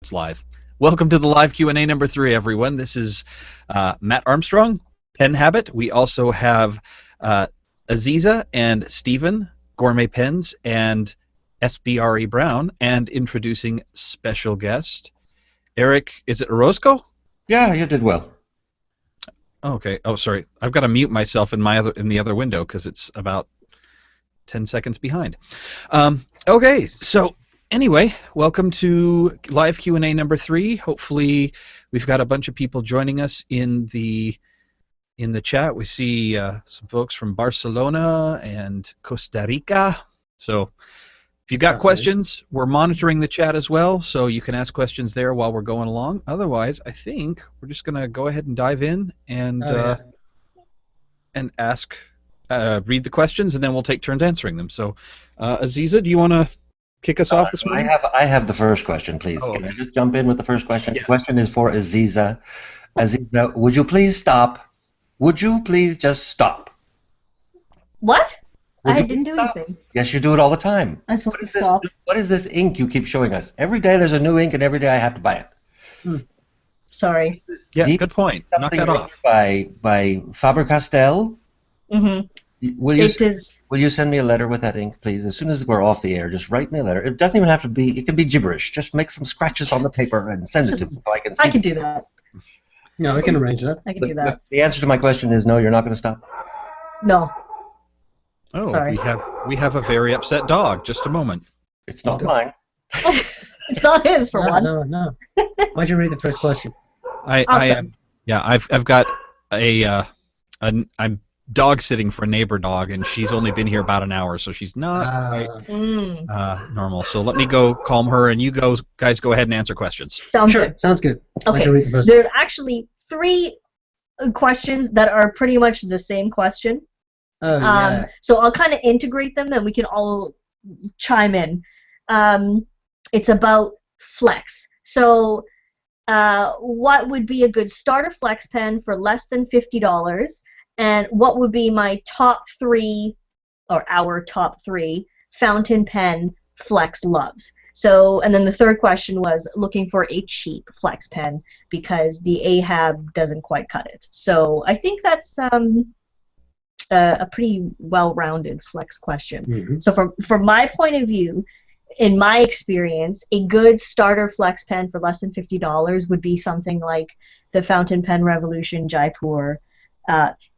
It's live. Welcome to the live Q&A number 3, everyone. This is Matt Armstrong, PenHabit. We also have Aziza and Stephen, GourmetPens, and B.R.E. Brown, and introducing special guest, Eric, is it Orozco? Yeah, you did well. Okay. Oh, sorry. I've got to mute myself in the other window because it's about 10 seconds behind. Okay, so anyway, welcome to live Q&A number 3. Hopefully, we've got a bunch of people joining us in the chat. We see some folks from Barcelona and Costa Rica. So if you've got questions, we're monitoring the chat as well, so you can ask questions there while we're going along. Otherwise, I think we're just going to go ahead and dive in and ask, read the questions, and then we'll take turns answering them. So, Aziza, do you want to kick us off this morning? I have the first question, please. Oh, Can I just jump in with the first question? Yeah. The question is for Aziza. Aziza, would you please stop? Would you please just stop? What? Would I you didn't do stop? anything. Yes, you do it all the time. I'm supposed to stop. What is this ink you keep showing us? Every day there's a new ink, and every day I have to buy it. Sorry. Yeah, good point. Knock that off. By Faber-Castell. Mm-hmm. Will you send me a letter with that ink, please? As soon as we're off the air, just write me a letter. It doesn't even have to be. It can be gibberish. Just make some scratches on the paper and send it to me so I can see. I can do that. No, we can arrange that. I can do that. The answer to my question is no. You're not going to stop. No. Oh, Sorry. we have a very upset dog. Just a moment. It's not mine. It's not his for once. No. Why'd you read the first question? Awesome. I've got I'm dog sitting for a neighbor dog, and she's only been here about an hour, so she's not normal. So let me go calm her, and you guys go ahead and answer questions. Sounds Sure, good. sounds good. Okay. Read the first There's actually 3 questions that are pretty much the same question. Oh, yeah. So I'll kind of integrate them, and we can all chime in. It's about flex. So what would be a good starter flex pen for less than $50? And what would be my top 3, or our top 3, fountain pen flex loves? So, and then the third question was looking for a cheap flex pen because the PenHabit doesn't quite cut it. So I think that's a pretty well-rounded flex question. Mm-hmm. So from my point of view, in my experience, a good starter flex pen for less than $50 would be something like the Fountain Pen Revolution Jaipur.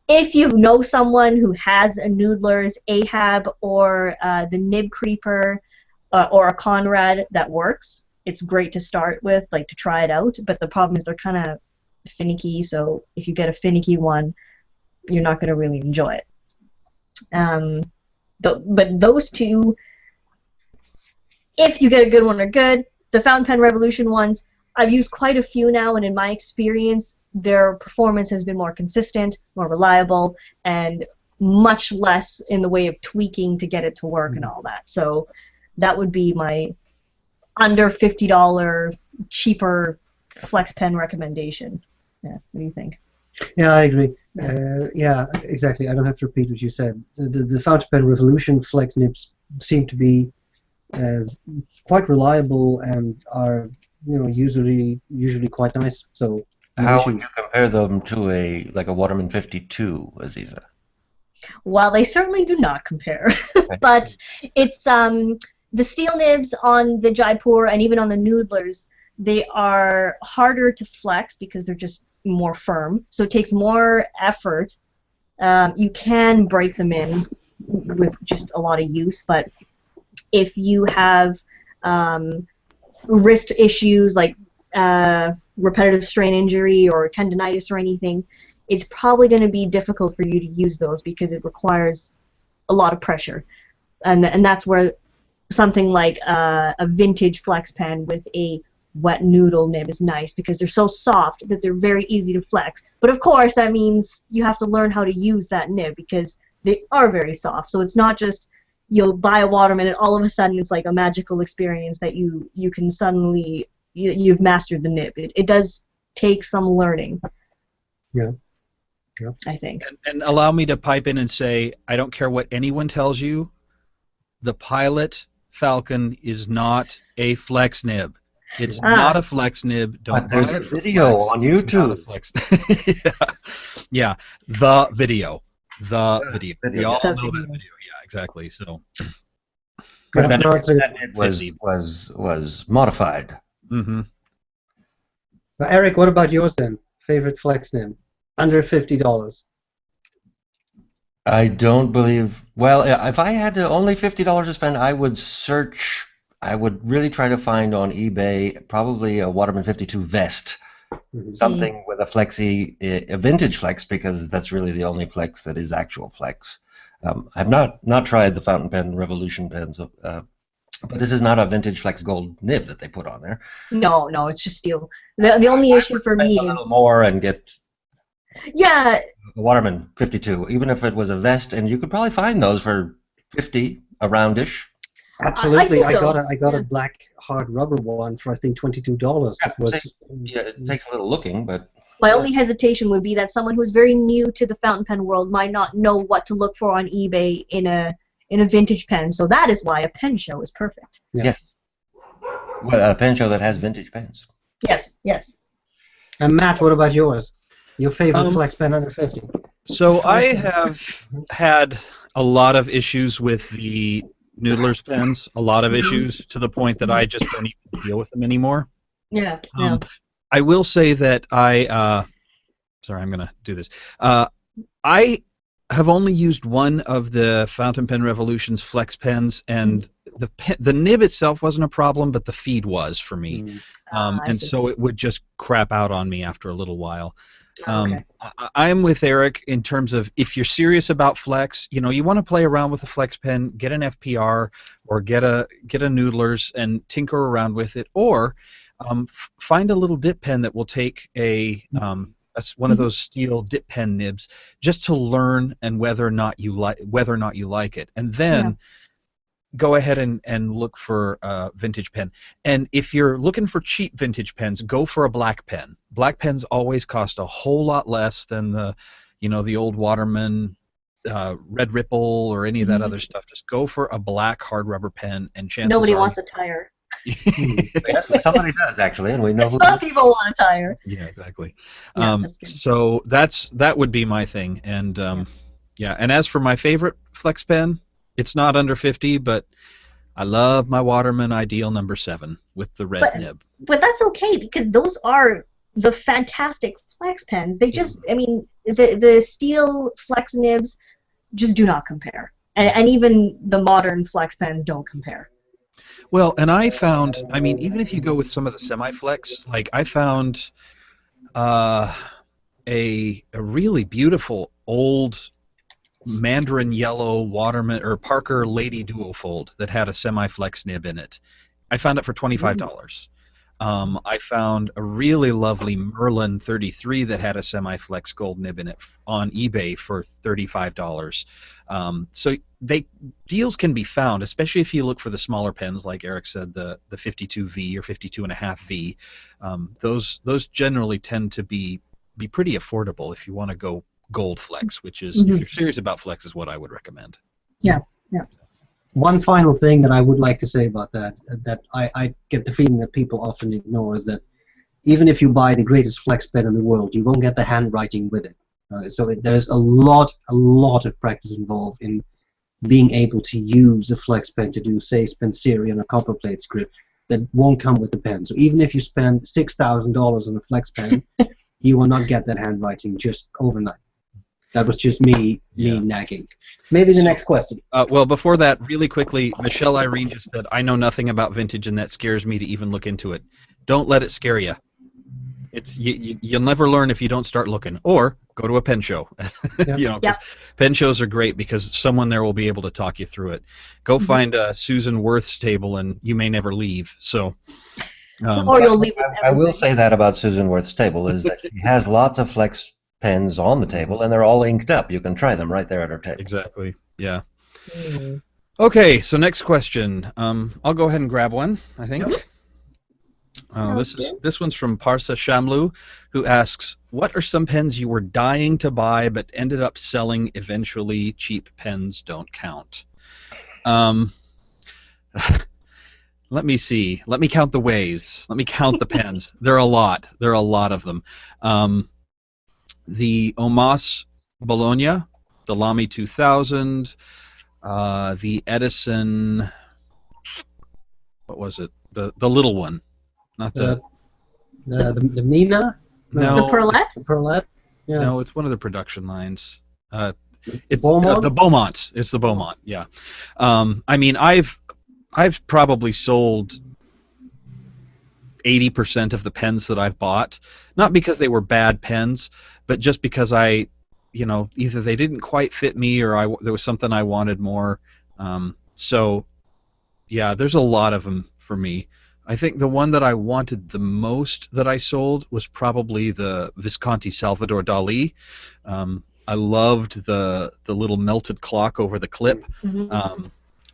If you know someone who has a Noodler's PenHabit or the Nib Creeper or a Conrad that works, it's great to start with, like to try it out. But the problem is they're kind of finicky, so if you get a finicky one, you're not going to really enjoy it. But those 2, if you get a good one, are good. The Fountain Pen Revolution ones, I've used quite a few now, and in my experience, their performance has been more consistent, more reliable, and much less in the way of tweaking to get it to work and all that. So that would be my under $50 cheaper flex pen recommendation. Yeah, what do you think? Yeah, I agree. Yeah, exactly. I don't have to repeat what you said. The Fountain Pen Revolution flex nibs seem to be quite reliable and are usually quite nice. So how would you compare them to a Waterman 52, Aziza? Well, they certainly do not compare, but it's the steel nibs on the Jaipur and even on the Noodlers. They are harder to flex because they're just more firm, so it takes more effort. You can break them in with just a lot of use, but if you have wrist issues like repetitive strain injury or tendonitis or anything, it's probably going to be difficult for you to use those because it requires a lot of pressure, and that's where something like a vintage flex pen with a wet noodle nib is nice because they're so soft that they're very easy to flex. But of course that means you have to learn how to use that nib because they are very soft. So it's not just you'll buy a Waterman and all of a sudden it's like a magical experience that you can suddenly you've mastered the nib. It does take some learning. Yeah. I think. And allow me to pipe in and say, I don't care what anyone tells you, the Pilot Falcon is not a flex nib. It's not a flex nib. Don't But there's buy a it for video flex. on It's not a YouTube. flex. Yeah, the video. The video. We video, all yeah. know The that video. video. Yeah, exactly. So. But Yeah, that, no, it's a, that nib was modified. Mm-hmm. but Eric, what about yours then? Favorite flex nib? Under $50. I don't believe. Well, if I had only $50 to spend, I would search. I would really try to find on eBay probably a Waterman 52 vest, Mhm. something with a flexi, a vintage flex, because that's really the only flex that is actual flex. I've not tried the fountain pen Revolution pens, but this is not a vintage flex gold nib that they put on there. No, it's just steel. The only issue for Spend me a little is more and get yeah, a Waterman 52, even if it was a vest, and you could probably find those for 50, a roundish. Absolutely, think so. I got Yeah. a black hard rubber one for I think $22. Yeah, It was Yeah, it takes a little looking, but my only hesitation would be that someone who's very new to the fountain pen world might not know what to look for on eBay in a vintage pen. So that is why a pen show is perfect. Yeah. yes. Well, a pen show that has vintage pens. Yes. And Matt, what about yours? Your favorite Um, flex pen under 50? So I have had a lot of issues with the Noodler's pens, a lot of issues to the point that I just don't even deal with them anymore. Yeah. I will say that sorry, I'm going to do this. I have only used one of the Fountain Pen Revolution's flex pens, and the nib itself wasn't a problem, but the feed was for me. I And see. so it would just crap out on me after a little while. Okay. I'm with Eric in terms of if you're serious about flex, you want to play around with a flex pen, get an FPR or get a Noodler's and tinker around with it, or find a little dip pen that will take one of those steel dip pen nibs just to learn and whether or not you like it, and then go ahead and look for a vintage pen. And if you're looking for cheap vintage pens, go for a black pen. Black pens always cost a whole lot less than the old Waterman Red Ripple or any of that other stuff. Just go for a black hard rubber pen, and chances Nobody are wants a tire. Yes, somebody does actually, and we know who. Some people want a tire. Yeah, exactly. Yeah, that's good. So that would be my thing. And and as for my favorite flex pen, it's not under 50, but I love my Waterman Ideal number 7 with the red nib. But that's okay because those are the fantastic flex pens. They just, I mean, the steel flex nibs just do not compare. And even the modern flex pens don't compare. Well, and I found, I mean, even if you go with some of the semi-flex, like I found a really beautiful old Mandarin yellow Waterman or Parker Lady Duofold that had a semi-flex nib in it. I found it for $25. I found a really lovely Merlin 33 that had a semi-flex gold nib in it on eBay for $35. So deals can be found, especially if you look for the smaller pens, like Eric said, the 52V or 52.5V. Those generally tend to be pretty affordable if you want to go gold flex, which is, if you're serious about flex, is what I would recommend. Yeah. One final thing that I would like to say about that I get the feeling that people often ignore is that even if you buy the greatest flex pen in the world, you won't get the handwriting with it. So there's a lot of practice involved in being able to use a flex pen to do, say, Spencerian or copper plate script that won't come with the pen. So even if you spend $6,000 on a flex pen, you will not get that handwriting just overnight. That was just me nagging. Maybe the next question. Well, before that, really quickly, Michelle Irene just said, I know nothing about vintage, and that scares me to even look into it. Don't let it scare you. You'll never learn if you don't start looking. Or go to a pen show. Pen shows are great because someone there will be able to talk you through it. Go find Susan Worth's table, and you may never leave. So. Or you'll leave with I will say that about Susan Worth's table is that she has lots of flex pens on the table, and they're all inked up. You can try them right there at her table. Exactly. Yeah. Okay. So next question. I'll go ahead and grab one, I think. This one's from Parsa Shamlu, who asks, "What are some pens you were dying to buy but ended up selling eventually? Cheap pens don't count." Let me see. Let me count the ways. Let me count the pens. There are a lot. There are a lot of them. The Omas Bologna, the Lamy 2000, the Edison. What was it? The little one, not the. The Mina. No. The Perlette? The Perlette. Yeah. No, it's one of the production lines. It's Beaumont? the Beaumont. It's the Beaumont. Yeah. I mean, I've probably sold 80% of the pens that I've bought, not because they were bad pens, but just because either they didn't quite fit me or there was something I wanted more. So, yeah, there's a lot of them for me. I think the one that I wanted the most that I sold was probably the Visconti Salvador Dali. I loved the little melted clock over the clip. Mm-hmm.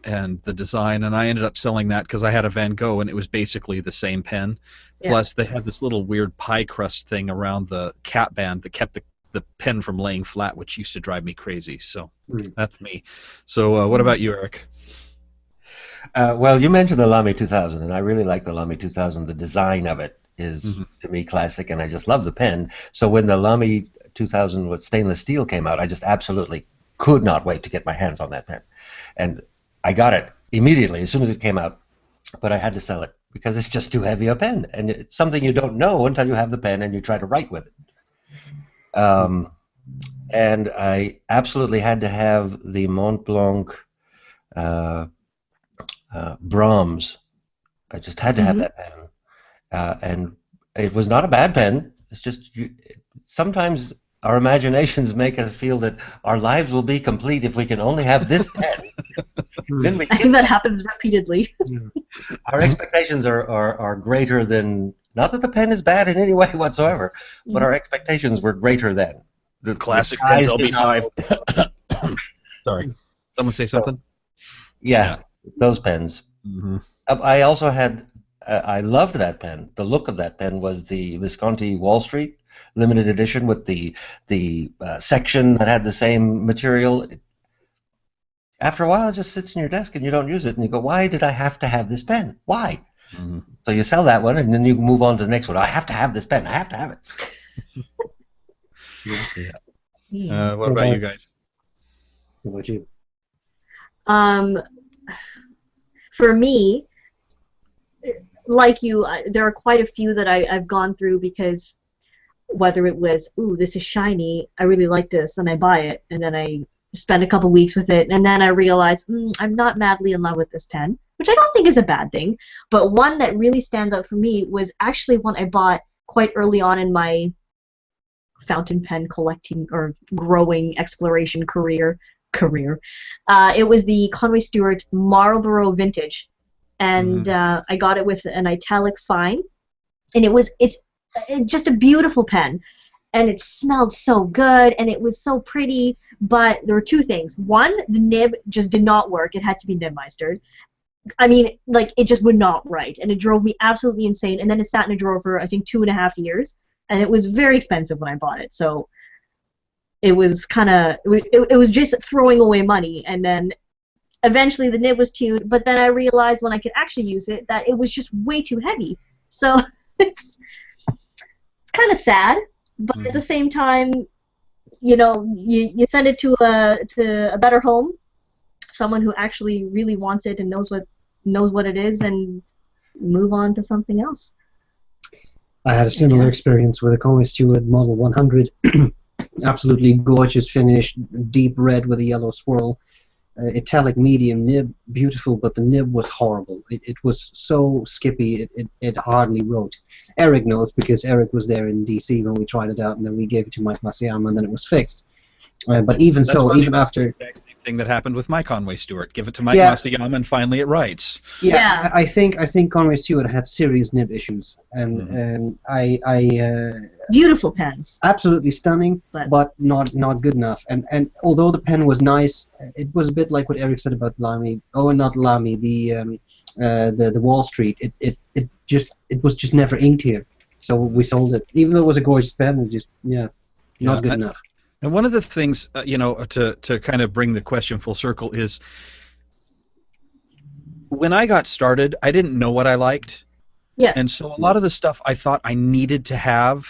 And the design, and I ended up selling that because I had a Van Gogh, and it was basically the same pen. Yeah. Plus, they had this little weird pie crust thing around the cap band that kept the pen from laying flat, which used to drive me crazy. So that's me. So what about you, Eric? Well, you mentioned the Lamy 2000, and I really like the Lamy 2000. The design of it is, to me, classic, and I just love the pen. So when the Lamy 2000 with stainless steel came out, I just absolutely could not wait to get my hands on that pen. And I got it immediately as soon as it came out, but I had to sell it because it's just too heavy a pen, and it's something you don't know until you have the pen and you try to write with it. And I absolutely had to have the Mont Blanc Brahms. I just had to have that pen, and it was not a bad pen. It's just sometimes our imaginations make us feel that our lives will be complete if we can only have this pen. Then I think that happens repeatedly. Our expectations are greater than, not that the pen is bad in any way whatsoever, but our expectations were greater than. The classic pens LB5. Sorry. Someone say something? Yeah, those pens. Mm-hmm. I also had, I loved that pen. The look of that pen was the Visconti Wall Street limited edition with the section that had the same material. After a while, it just sits in your desk and you don't use it, and you go, why did I have to have this pen? Why? Mm-hmm. So you sell that one, and then you move on to the next one. I have to have this pen. I have to have it. Yeah. What about you guys? What about you? For me, like you, there are quite a few that I've gone through because whether it was, ooh, this is shiny, I really like this, and I buy it, and then I spend a couple weeks with it, and then I realize I'm not madly in love with this pen, which I don't think is a bad thing, but one that really stands out for me was actually one I bought quite early on in my fountain pen collecting or growing exploration career. It was the Conway Stewart Marlboro Vintage, and I got it with an italic fine, and it's just a beautiful pen, and it smelled so good, and it was so pretty, but there were two things. One, the nib just did not work. It had to be nib-meistered. I mean, like, it just would not write, and it drove me absolutely insane, and then it sat in a drawer for, I think, 2.5 years, and it was very expensive when I bought it, so it was kind of, it was just throwing away money, and then eventually the nib was tuned, but then I realized when I could actually use it that it was just way too heavy, so it's kind of sad, but at the same time, you know, you send it to a better home, someone who actually really wants it and knows what it is, and move on to something else. I had a similar experience with a Conway Stewart Model 100. Absolutely gorgeous finish, deep red with a yellow swirl. Italic medium nib, beautiful, but the nib was horrible. It was so skippy, it hardly wrote. Eric knows because Eric was there in DC when we tried it out, and then we gave it to Mike Masayama, and then it was fixed. But even so, even after... Same thing that happened with my Conway Stewart. Give it to Mike Masayama, and finally it writes. Yeah. I think Conway Stewart had serious nib issues, and beautiful pens. Absolutely stunning, but not good enough. And although the pen was nice, it was a bit like what Eric said about Lamy. Oh, not Lamy, the Wall Street. It was just never inked here, so we sold it. Even though it was a gorgeous pen, it just not good enough. And one of the things, to kind of bring the question full circle is, when I got started, I didn't know what I liked. Yes. And so a lot of the stuff I thought I needed to have,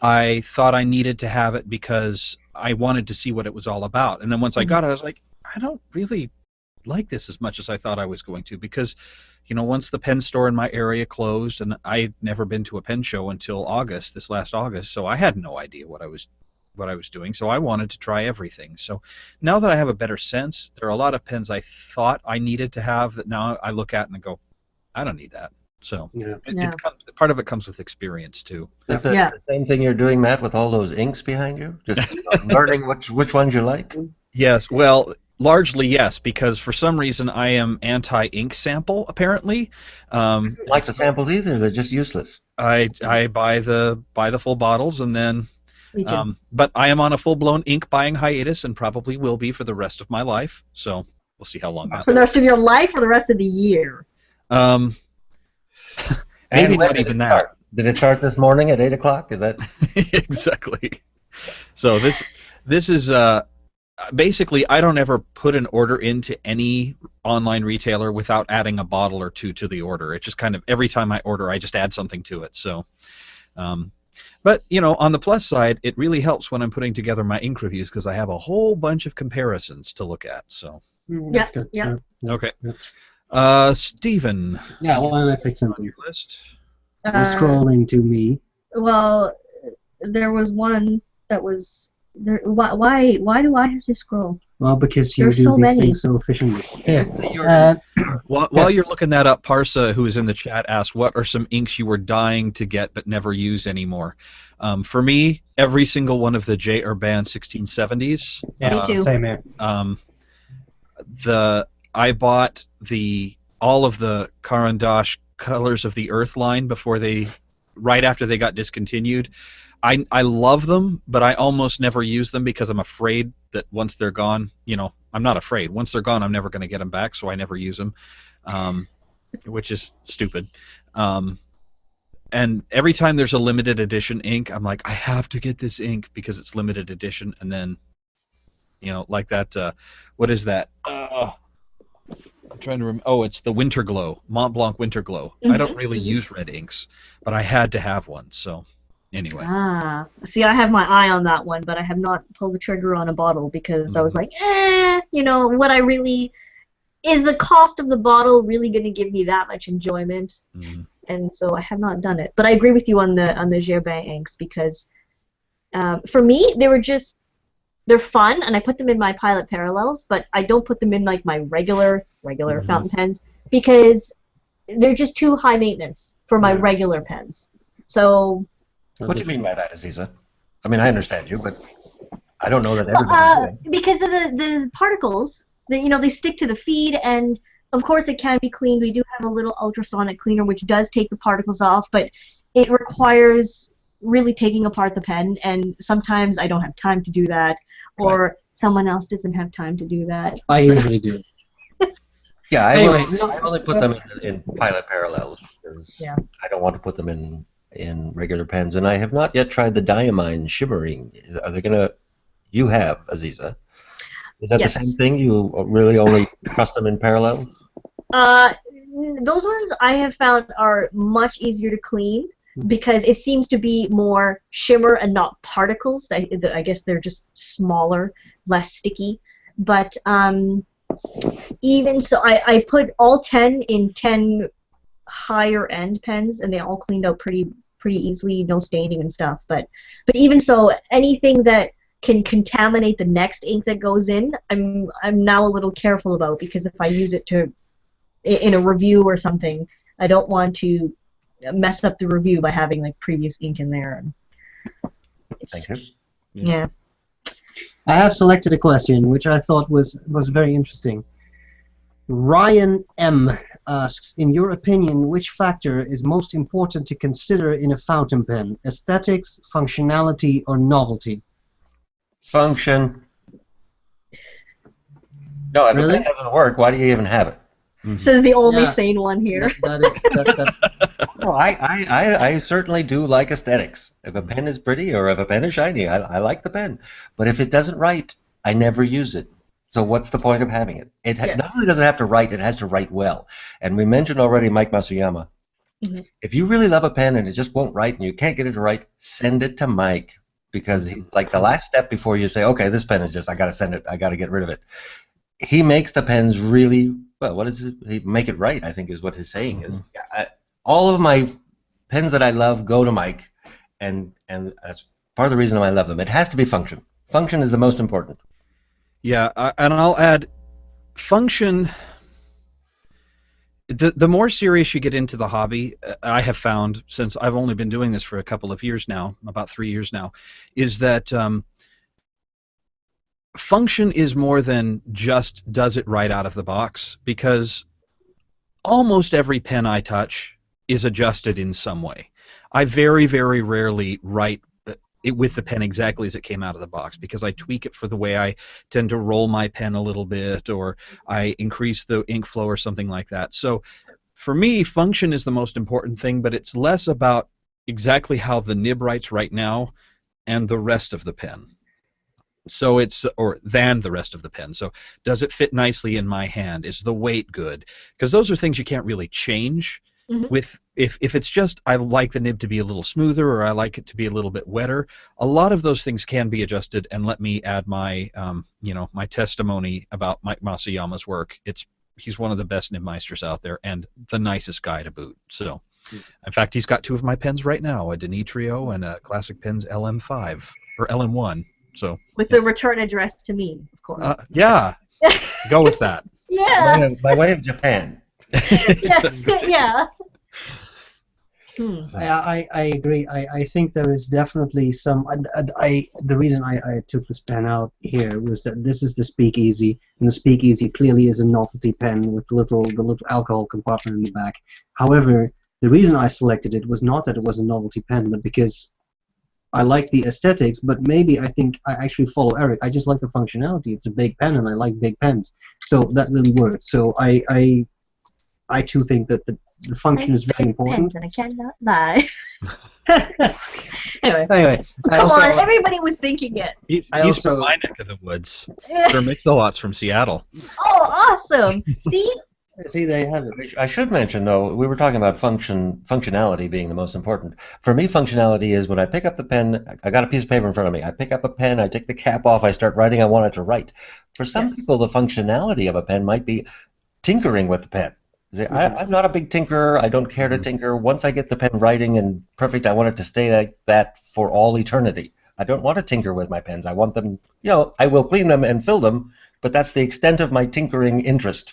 I thought I needed to have it because I wanted to see what it was all about. And then once I got it, I was like, I don't really like this as much as I thought I was going to, because, you know, once the pen store in my area closed, and I'd never been to a pen show until August, this last August, so I had no idea what I was doing, so I wanted to try everything. So now that I have a better sense, there are a lot of pens I thought I needed to have that now I look at and I go, I don't need that. So part of it comes with experience too. Is that the same thing you're doing, Matt, with all those inks behind you? Just learning which ones you like? Yes, well, largely yes, because for some reason I am anti-ink sample, apparently. I don't like the samples either. They're just useless. I buy the full bottles, and then but I am on a full-blown ink buying hiatus, and probably will be for the rest of my life. So we'll see how long that. For the rest of your life or the rest of the year? Maybe not even that. Start? Did it start this morning at 8 o'clock? Is that exactly? So this is basically, I don't ever put an order into any online retailer without adding a bottle or two to the order. It just kind of, every time I order, I just add something to it. So, but you know, on the plus side, it really helps when I'm putting together my ink reviews, because I have a whole bunch of comparisons to look at. So, yeah, yeah. Okay. Stephen. Yeah, why don't I pick something? Your list. I'm scrolling to me. Well, there was one that was there. Why do I have to scroll? Well, because you do these things so efficiently. Yeah. While you're looking that up, Parsa, who is in the chat, asked, "What are some inks you were dying to get but never use anymore?" For me, every single one of the J.R.E 1670s. Yeah, me too. Same here. I bought all of the Caran d'Ache Colors of the Earth line right after they got discontinued. I love them, but I almost never use them because I'm afraid that once they're gone, you know, I'm not afraid. Once they're gone, I'm never going to get them back, so I never use them, which is stupid. And every time there's a limited edition ink, I'm like, I have to get this ink because it's limited edition, and then, you know, like that, what is that? I'm trying to remember. Oh, it's the Winter Glow, Mont Blanc Winter Glow. I don't really use red inks, but I had to have one. So, anyway. See, I have my eye on that one, but I have not pulled the trigger on a bottle because I was like, you know, is the cost of the bottle really going to give me that much enjoyment? And so I have not done it. But I agree with you on the J.R.E inks, because for me they're fun, and I put them in my Pilot Parallels, but I don't put them in like my regular fountain pens, because they're just too high maintenance for my regular pens. So. What do you mean by that, Aziza? I mean, I understand you, but I don't know that everybody's doing. Because of the particles, you know, they stick to the feed, and of course it can be cleaned. We do have a little ultrasonic cleaner which does take the particles off, but it requires really taking apart the pen, and sometimes I don't have time to do that, or someone else doesn't have time to do that. I usually do. Yeah, I only put them in Pilot Parallels because I don't want to put them in regular pens, and I have not yet tried the Diamine Shimmering. Are they gonna? You have, Aziza. Is that the same thing? You really only trust them in Parallels? Those ones I have found are much easier to clean, because it seems to be more shimmer and not particles. I guess they're just smaller, less sticky. But even so, I put all 10 in 10 higher end pens, and they all cleaned out pretty easily, no staining and stuff. But even so, anything that can contaminate the next ink that goes in, I'm now a little careful about, because if I use it in a review or something, I don't want to mess up the review by having like previous ink in there. Thank you. Yeah. I have selected a question which I thought was very interesting. Ryan M asks, in your opinion, which factor is most important to consider in a fountain pen? Aesthetics, functionality, or novelty? Function. No, if Really? it doesn't work, why do you even have it? Says the only sane one here. No, I certainly do like aesthetics. If a pen is pretty or if a pen is shiny, I like the pen. But if it doesn't write, I never use it. So what's the point of having it? Yes. Not only does it have to write, it has to write well. And we mentioned already Mike Masuyama. If you really love a pen and it just won't write and you can't get it to write, send it to Mike, because he's like the last step before you say, okay, this pen is just, I got to send it, I got to get rid of it. He makes the pens really, well, what is it? He make it right, I think is what his saying is. All of my pens that I love go to Mike, and that's part of the reason I love them. It has to be function. Function is the most important. Yeah, and I'll add, function. The more serious you get into the hobby, I have found, since I've only been doing this for a couple of years now, about 3 years now, is that function is more than just does it right out of the box, because almost every pen I touch is adjusted in some way. I very, very rarely write it with the pen exactly as it came out of the box, because I tweak it for the way I tend to roll my pen a little bit, or I increase the ink flow or something like that. So for me, function is the most important thing, but it's less about exactly how the nib writes right now and the rest of the pen. So it's, or than the rest of the pen. So does it fit nicely in my hand? Is the weight good? Because those are things you can't really change. With if it's just I like the nib to be a little smoother, or I like it to be a little bit wetter, a lot of those things can be adjusted. And let me add my my testimony about Mike Masuyama's work. He's one of the best nib meisters out there, and the nicest guy to boot. So in fact, he's got two of my pens right now, a Denitrio and a Classic Pens LM5 or LM1. So with the return address to me, of course. Yeah, go with that. Yeah. By way of Japan. Yeah. I agree. I think there is definitely some. The reason I took this pen out here was that this is the Speakeasy, and the Speakeasy clearly is a novelty pen with the little alcohol compartment in the back. However, the reason I selected it was not that it was a novelty pen, but because I like the aesthetics. But maybe I think I actually follow Eric. I just like the functionality. It's a big pen, and I like big pens, so that really worked. So I too think that the function is very important. And I cannot lie. Anyways, come on, everybody was thinking it. He's from my neck of the woods. Sir Mix-a-Lot's from Seattle. Oh, awesome! See, they have it. I should mention, though, we were talking about functionality being the most important. For me, functionality is when I pick up the pen, I got a piece of paper in front of me, I pick up a pen, I take the cap off, I start writing, I want it to write. For some people, the functionality of a pen might be tinkering with the pen. I'm not a big tinkerer. I don't care to tinker. Once I get the pen writing and perfect, I want it to stay like that for all eternity. I don't want to tinker with my pens. I want them, I will clean them and fill them, but that's the extent of my tinkering interest.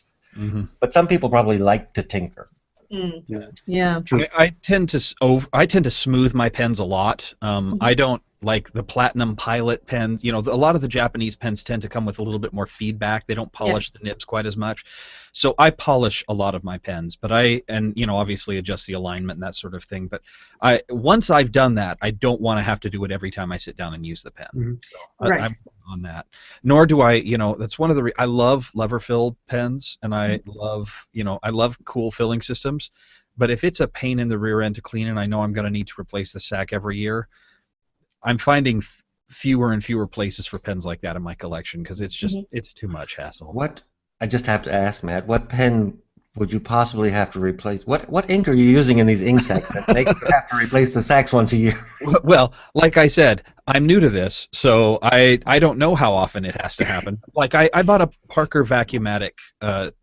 But some people probably like to tinker. Yeah. I tend to smooth my pens a lot. I don't like the Platinum Pilot pens. A lot of the Japanese pens tend to come with a little bit more feedback. They don't polish the nibs quite as much. So I polish a lot of my pens, but obviously adjust the alignment and that sort of thing. But once I've done that, I don't want to have to do it every time I sit down and use the pen. So I'm on that. Nor do I, that's one of the I love lever-filled pens, and I love, I love cool filling systems. But if it's a pain in the rear end to clean and I know I'm going to need to replace the sack every year, I'm finding fewer and fewer places for pens like that in my collection, because it's just it's too much hassle. I just have to ask, Matt, what pen would you possibly have to replace? What ink are you using in these ink sacks that makes you have to replace the sacks once a year? Well, like I said, I'm new to this, so I don't know how often it has to happen. Like I bought a Parker Vacuumatic or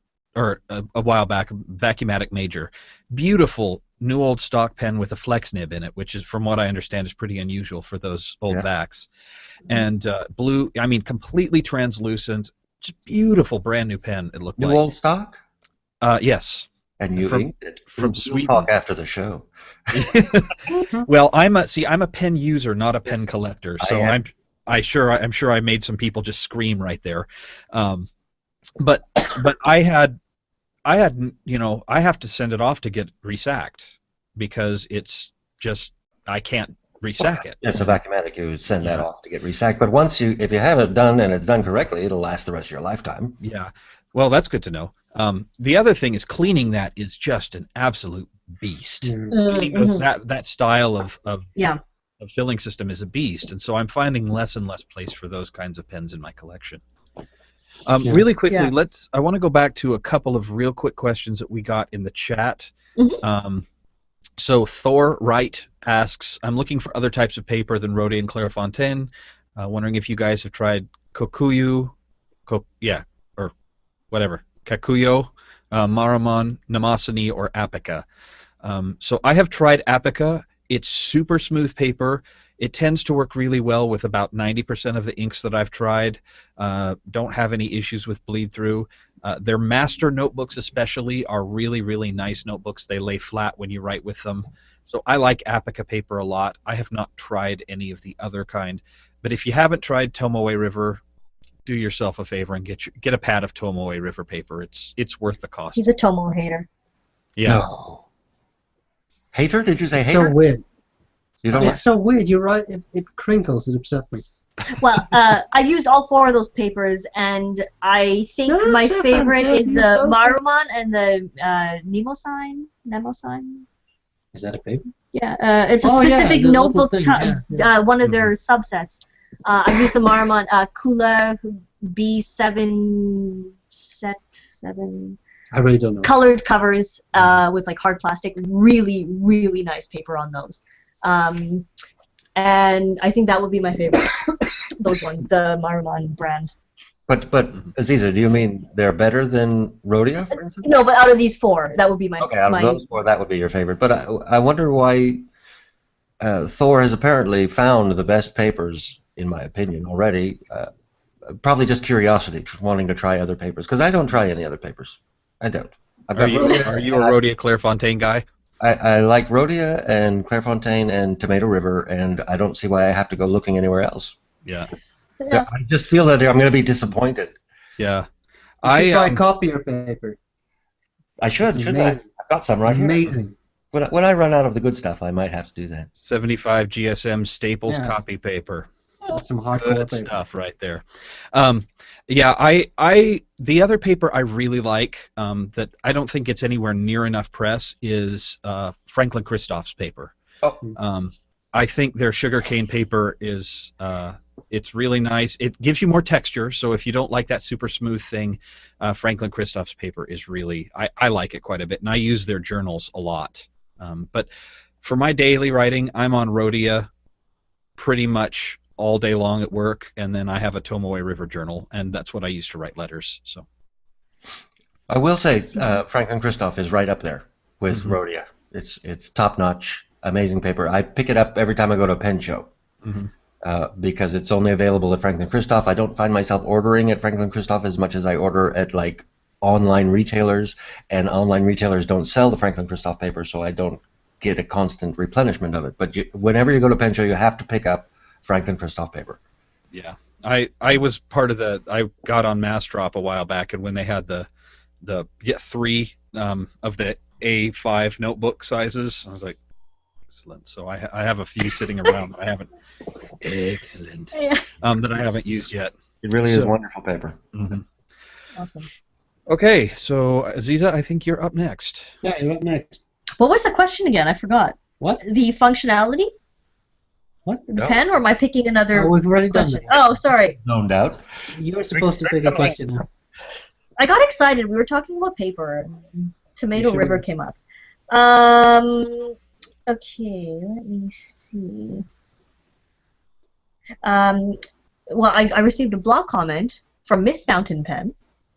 a while back, Vacuumatic Major, beautiful new old stock pen with a flex nib in it, which is, from what I understand, is pretty unusual for those old vacs. And blue, completely translucent, just beautiful brand new pen. It looked like. New old stock? Yes. And you inked it from we'll Sweden. Talk after the show. Well, I'm a pen user, not a pen collector. So I'm sure I made some people just scream right there. But I have to send it off to get resacked, because it's just, I can't resack it. Yes, a Vacuumatic, you would send that off to get resacked. But if you have it done and it's done correctly, it'll last the rest of your lifetime. Yeah. Well, that's good to know. The other thing is, cleaning that is just an absolute beast. Cleaning with that style of filling system is a beast, and so I'm finding less and less place for those kinds of pens in my collection. Yeah. Really quickly, Yeah. I want to go back to a couple of real quick questions that we got in the chat. So Thor Wright asks, I'm looking for other types of paper than Rhodia and Clairefontaine. Wondering if you guys have tried Kokuyo, or whatever, Kakuyo, Maramon, Namasani, or Apica. So I have tried Apica. It's super smooth paper. It tends to work really well with about 90% of the inks that I've tried. Don't have any issues with bleed through. Their master notebooks especially are really, really nice notebooks. They lay flat when you write with them. So I like Apica paper a lot. I have not tried any of the other kind. But if you haven't tried Tomoe River, do yourself a favor and get a pad of Tomoe River paper. It's worth the cost. He's a Tomo hater. Yeah. No. Hater? Did you say It's hater? so weird. You don't It's so weird. You're right. It crinkles. It upsets me. Well, I've used all 4 of those papers, and I think No, my so favorite fancy. is You're the so Marumon and the Nemosine. Is that a paper? Yeah, it's a Oh, yeah, specific the little notebook, thing, yeah. one of their subsets. I've used the Marumon Kula B7 set 7 I really don't know. colored covers with like hard plastic. Really, really nice paper on those. And I think that would be my favorite. Those ones, the Marumon brand. But Aziza, do you mean they're better than Rhodia, for instance? No, but out of these 4, that would be my. Okay, out of those 4, that would be your favorite. But I wonder why Thor has apparently found the best papers, in my opinion, already. Probably just curiosity, wanting to try other papers. Because I don't try any other papers. I don't. Are you a Rhodia Clairefontaine guy? I like Rhodia and Clairefontaine and Tomato River, and I don't see why I have to go looking anywhere else. Yeah. Yeah. I just feel that I'm going to be disappointed. Yeah. You should try copier paper. I should, shouldn't I? I've got some right here. Amazing. When I run out of the good stuff, I might have to do that. 75 GSM Staples Yeah. copy paper. That's some hardcore Good paper. stuff right there. Yeah, the other paper I really like that I don't think gets anywhere near enough press is Franklin Christoph's paper. Oh. I think their sugarcane paper is it's really nice. It gives you more texture, so if you don't like that super smooth thing, Franklin Christoph's paper is really I like it quite a bit, and I use their journals a lot. But for my daily writing, I'm on Rhodia pretty much all day long at work, and then I have a Tomoe River journal, and that's what I use to write letters. So I will say Franklin Christoph is right up there with Rhodia. It's top-notch, amazing paper. I pick it up every time I go to a pen show because it's only available at Franklin Christoph. I don't find myself ordering at Franklin Christoph as much as I order at like online retailers, and online retailers don't sell the Franklin Christoph paper, so I don't get a constant replenishment of it. But whenever you go to a pen show, you have to pick up Franklin Christoph paper. yeah, I was part of I got on Mass Drop a while back, and when they had the 3 of the A5 notebook sizes, I was like, excellent. So I have a few sitting around that I haven't that I haven't used yet. It really is wonderful paper. Awesome. Okay, so Aziza, I think you're up next. Yeah, you're up next. What was the question again? I forgot. What? The functionality? What? The pen, or am I picking another Oh, we've already done question? that. Oh, sorry. Zoned out. You were supposed to pick a question now. I got excited. We were talking about paper. Tomato should River be. came up. Okay, let me see. Well, I received a blog comment from Miss Fountain Pen,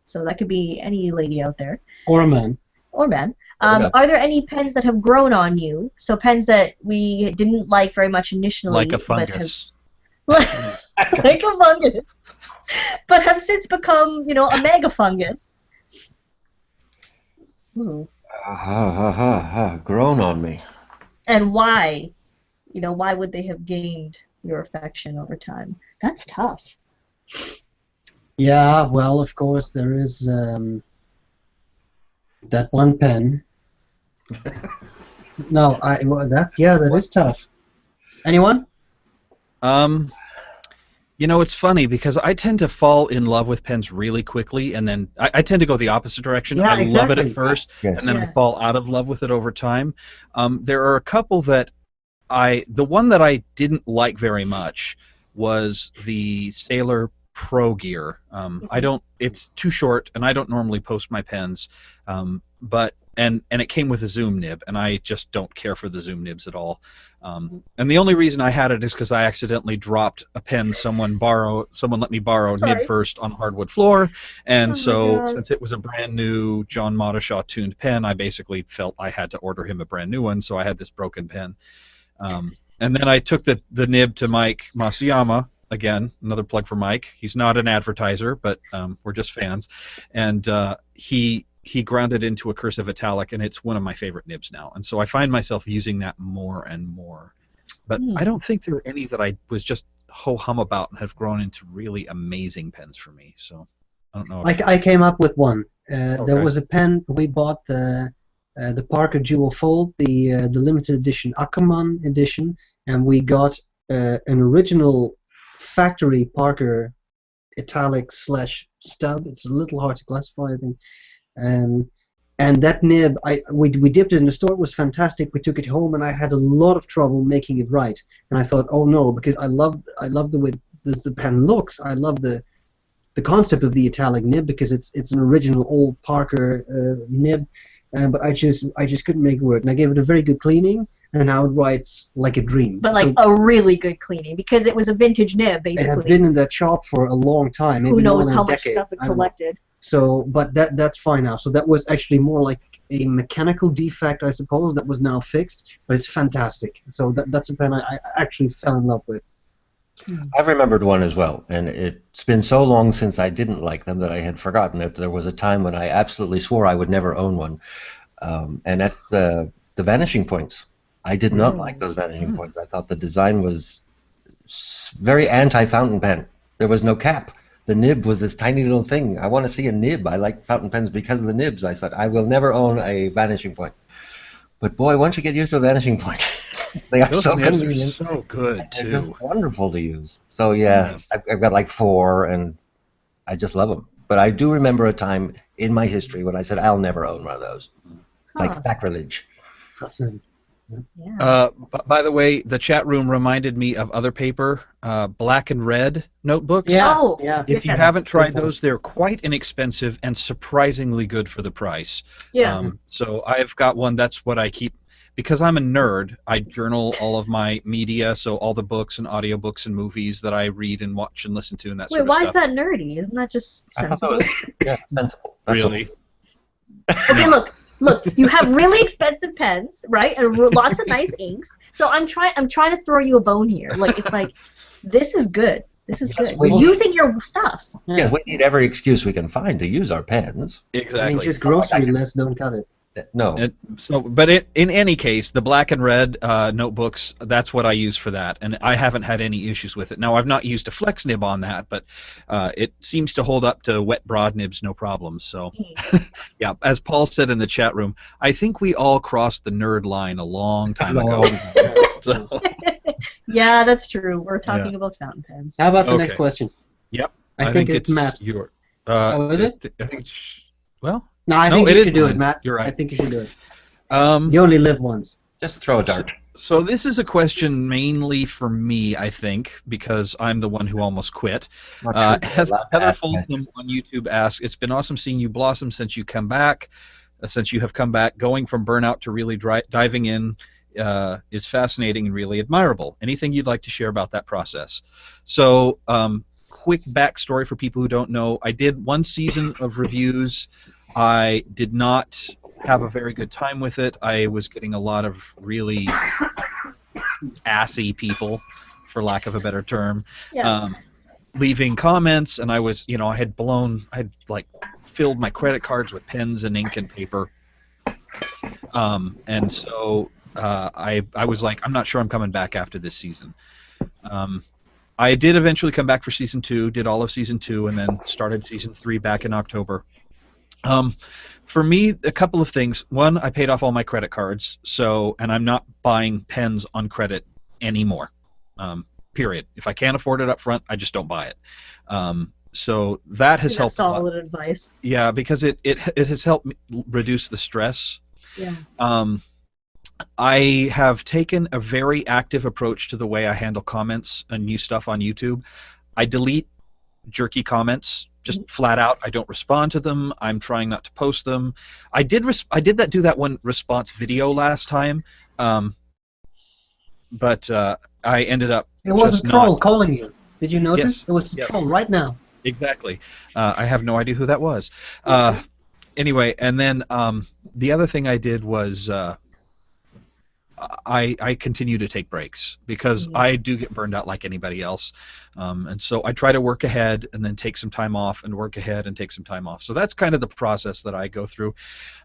so that could be any lady out there. Or a man. Or man. Are there any pens that have grown on you? So pens that we didn't like very much initially. Like a but fungus. like a fungus. But have since become, a mega fungus. Ooh. Grown on me. And why? Why would they have gained your affection over time? That's tough. Yeah, well, of course, there is that one pen. No, that is tough. Anyone? It's funny because I tend to fall in love with pens really quickly, and then I tend to go the opposite direction. Yeah, I love it exactly. at first, Yes. and then I fall out of love with it over time. There are a couple that the one that I didn't like very much was the Sailor Progear. I don't. It's too short, and I don't normally post my pens. But it came with a zoom nib, and I just don't care for the zoom nibs at all. And the only reason I had it is because I accidentally dropped a pen someone let me borrow nib first on hardwood floor, and so since it was a brand new John Modishaw tuned pen, I basically felt I had to order him a brand new one, so I had this broken pen. And then I took the nib to Mike Masuyama. Again, another plug for Mike. He's not an advertiser, but we're just fans. And he ground it into a cursive italic, and it's one of my favorite nibs now. And so I find myself using that more and more. But I don't think there are any that I was just ho-hum about and have grown into really amazing pens for me. So I don't know. I came up with one. There was a pen we bought, the Parker Dual Fold, the limited edition Ackerman edition, and we got an original factory Parker italic / stub. It's a little hard to classify, I think. And that nib, we dipped it in the store. It was fantastic. We took it home, and I had a lot of trouble making it right. And I thought, oh no, because I love the way the pen looks. I love the concept of the italic nib because it's an original old Parker nib. But I just couldn't make it work. And I gave it a very good cleaning, and now it writes like a dream. But like a really good cleaning, because it was a vintage nib, basically. It had been in that shop for a long time. Who knows how much stuff it collected. So, but that's fine now. So that was actually more like a mechanical defect, I suppose, that was now fixed. But it's fantastic. So that's a pen I actually fell in love with. I've remembered one as well, and it's been so long since I didn't like them that I had forgotten that there was a time when I absolutely swore I would never own one, and that's the Vanishing Points. I did not like those Vanishing Points. I thought the design was very anti-fountain pen. There was no cap. The nib was this tiny little thing. I want to see a nib. I like fountain pens because of the nibs. I thought I will never own a Vanishing Point. But boy, once you get used to a Vanishing Point, they are those so nibs convenient. are so good too. They're just wonderful to use. So yeah, I've got like 4, and I just love them. But I do remember a time in my history when I said I'll never own one of those. It's like sacrilege. Yeah. By the way, the chat room reminded me of other paper, black and red notebooks. Yeah. Oh, Yeah. If you haven't tried those, they're quite inexpensive and surprisingly good for the price. Yeah. So I've got one. That's what I keep. Because I'm a nerd, I journal all of my media, so all the books and audiobooks and movies that I read and watch and listen to and that sort of Wait, stuff. why is that nerdy? Isn't that just sensible? Yeah, sensible. That's Really? Okay, look, you have really expensive pens, right, and lots of nice inks. So I'm trying to throw you a bone here. Like it's like, this is good. This is good. We're using your stuff. Yeah, we need every excuse we can find to use our pens. Exactly. I mean, just grocery lists don't cut it. No. But in any case, the black and red notebooks, that's what I use for that, and I haven't had any issues with it. Now, I've not used a flex nib on that, but it seems to hold up to wet broad nibs no problem. So, yeah, as Paul said in the chat room, I think we all crossed the nerd line a long time ago. So, Yeah, that's true. We're talking about fountain pens. How about the next question? yep. I think it's Matt. Your, Oh, is it? I think well, No, I No, think it you is should do mine. it, Matt. You're right. I think you should do it. um, You only live once. Just throw a dart. So this is a question mainly for me, I think, because I'm the one who almost quit. Heather Folsom on YouTube asks, "It's been awesome seeing you blossom since you come back. Since you have come back, going from burnout to really diving in is fascinating and really admirable. Anything you'd like to share about that process?" So, quick backstory for people who don't know: I did one season of reviews. I did not have a very good time with it. I was getting a lot of really assy people, for lack of a better term, leaving comments, and I was, I had like filled my credit cards with pens and ink and paper, and so I was like, I'm not sure I'm coming back after this season. I did eventually come back for season 2, did all of season 2, and then started season 3 back in October. For me, a couple of things. One, I paid off all my credit cards, and I'm not buying pens on credit anymore. Period. If I can't afford it up front, I just don't buy it. So that has helped. Solid advice. Yeah, because it has helped me reduce the stress. Yeah. I have taken a very active approach to the way I handle comments and new stuff on YouTube. I delete jerky comments. Just flat out, I don't respond to them. I'm trying not to post them. I did do that one response video last time, but I ended up It was just a troll not. calling you. Did you notice? Yes. It was a Yes. troll right now. Exactly. I have no idea who that was. Anyway, and then the other thing I did was I continue to take breaks because I do get burned out like anybody else, and so I try to work ahead and then take some time off and work ahead and take some time off. So that's kind of the process that I go through.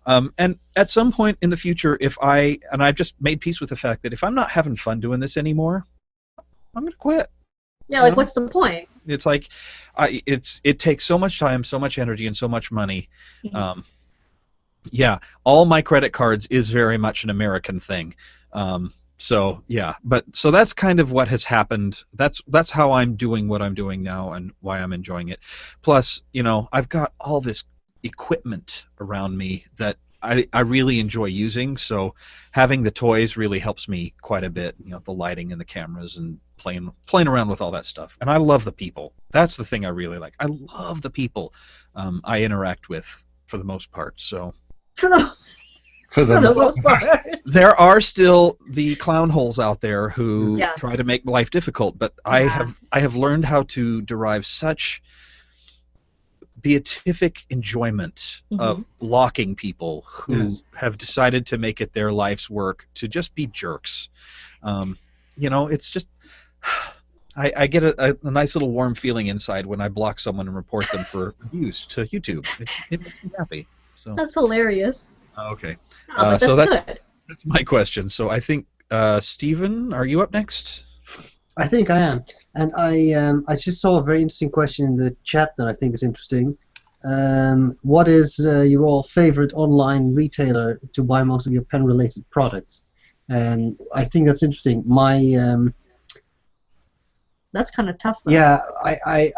And at some point in the future, I've just made peace with the fact that if I'm not having fun doing this anymore, I'm going to quit. Yeah, like what's the point? It's like it takes so much time, so much energy, and so much money. Yeah, all my credit cards is very much an American thing. So that's kind of what has happened. That's how I'm doing what I'm doing now and why I'm enjoying it. Plus, I've got all this equipment around me that I really enjoy using. So having the toys really helps me quite a bit. The lighting and the cameras and playing around with all that stuff. And I love the people. That's the thing I really like. I love the people I interact with for the most part. So. For the most part. There are still the clown holes out there who try to make life difficult, but I have learned how to derive such beatific enjoyment of locking people who have decided to make it their life's work to just be jerks. It's just I get a nice little warm feeling inside when I block someone and report them for abuse to YouTube. It makes me happy. So. That's hilarious. Okay. But so good. That's my question. So I think, Stephen, are you up next? I think I am. And I just saw a very interesting question in the chat that I think is interesting. What is your all favorite online retailer to buy most of your pen-related products? And I think that's interesting. That's kind of tough, though. Yeah, I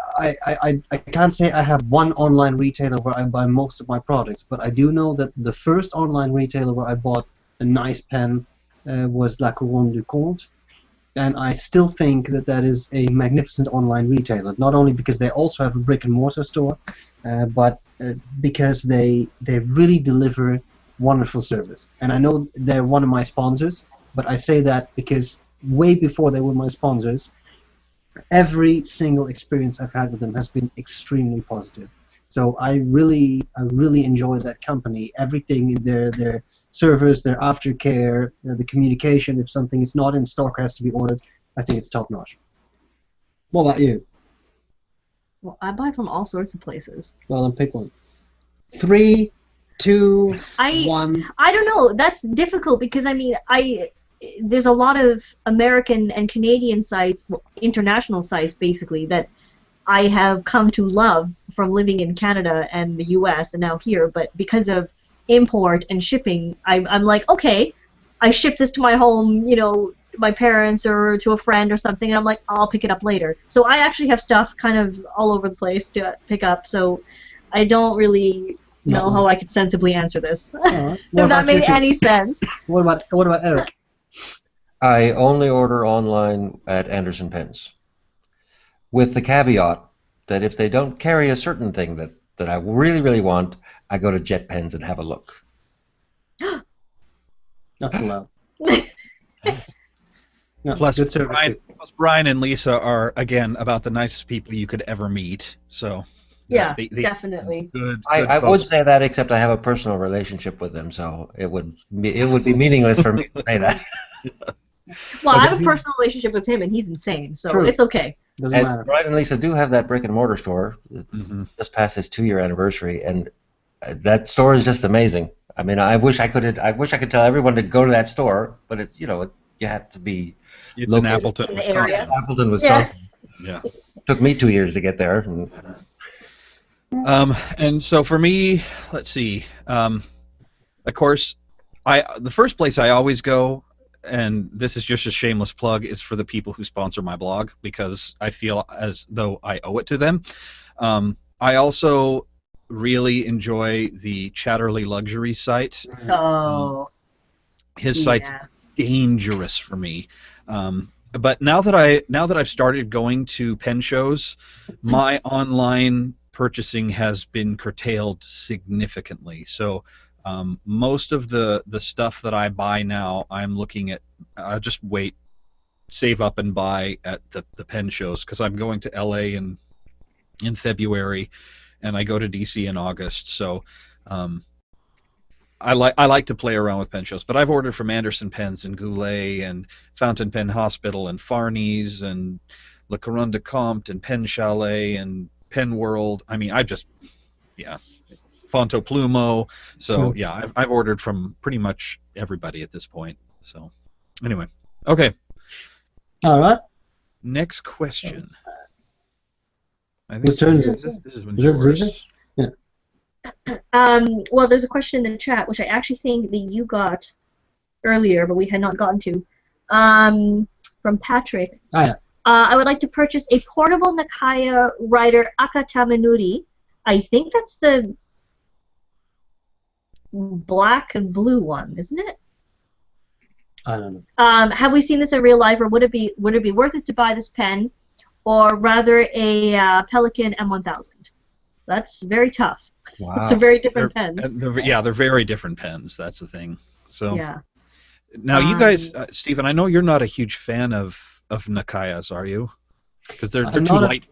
can't say I have one online retailer where I buy most of my products, but I do know that the first online retailer where I bought a nice pen was La Couronne du Comte, and I still think that is a magnificent online retailer, not only because they also have a brick-and-mortar store, but because they really deliver wonderful service. And I know they're one of my sponsors, but I say that because way before they were my sponsors, every single experience I've had with them has been extremely positive. So I really enjoy that company. Everything, their servers, their aftercare, the communication. If something is not in stock, has to be ordered. I think it's top notch. What about you? Well, I buy from all sorts of places. Well, then pick one. 3, 2, 1. I don't know. That's difficult because there's a lot of American and Canadian sites, well, international sites basically, that I have come to love from living in Canada and the US and now here, but because of import and shipping, I'm like, okay, I ship this to my home, my parents or to a friend or something, and I'm like, I'll pick it up later. So I actually have stuff kind of all over the place to pick up, so I don't really know how I could sensibly answer this. If that made any sense. What about Eric? I only order online at Anderson Pens, with the caveat that if they don't carry a certain thing that I really, really want, I go to Jet Pens and have a look. That's allowed. No, Plus, good service. Brian and Lisa are, again, about the nicest people you could ever meet. So yeah, they definitely. Good I would say that, except I have a personal relationship with them, so it would be meaningless for me to say that. Well, I have a personal relationship with him, and he's insane, so it's okay. Doesn't matter. Brian and Lisa do have that brick and mortar store. It's just past its 2-year anniversary, and that store is just amazing. I mean, I wish I could tell everyone to go to that store, but it's you have to be. It's in Appleton, Wisconsin. Appleton, Wisconsin. Yeah. Took me 2 years to get there. And so for me, let's see. Of course, the first place I always go, and this is just a shameless plug, is for the people who sponsor my blog, because I feel as though I owe it to them. I also really enjoy the Chatterley Luxury site. Oh. His site's dangerous for me. But now that I've started going to pen shows, my online purchasing has been curtailed significantly. So most of the stuff that I buy now, I'm looking at. I'll just save up and buy at the pen shows, because I'm going to LA in February, and I go to DC in August. So I like to play around with pen shows, but I've ordered from Anderson Pens and Goulet and Fountain Pen Hospital and Farney's and Le Coron de Comte and Pen Chalet and Pen World. I mean, Fonto Plumo. So yeah, I've ordered from pretty much everybody at this point. So anyway, okay. All right. Next question. I think Whose turn is this is when Is this yours. Zita? Yeah. Well, there's a question in the chat, which I actually think that you got earlier, but we had not gotten to, from Patrick. Oh, yeah. I would like to purchase a portable Nakaya Rider Akatamanuri. I think that's the black and blue one, isn't it? I don't know. Have we seen this in real life, or would it be worth it to buy this pen, or rather a Pelican M1000? That's very tough. Wow. It's a very different pen. They're very different pens. That's the thing. So Yeah. now you guys, Stephen, I know you're not a huge fan of Nakayas, are you? Because they're too light.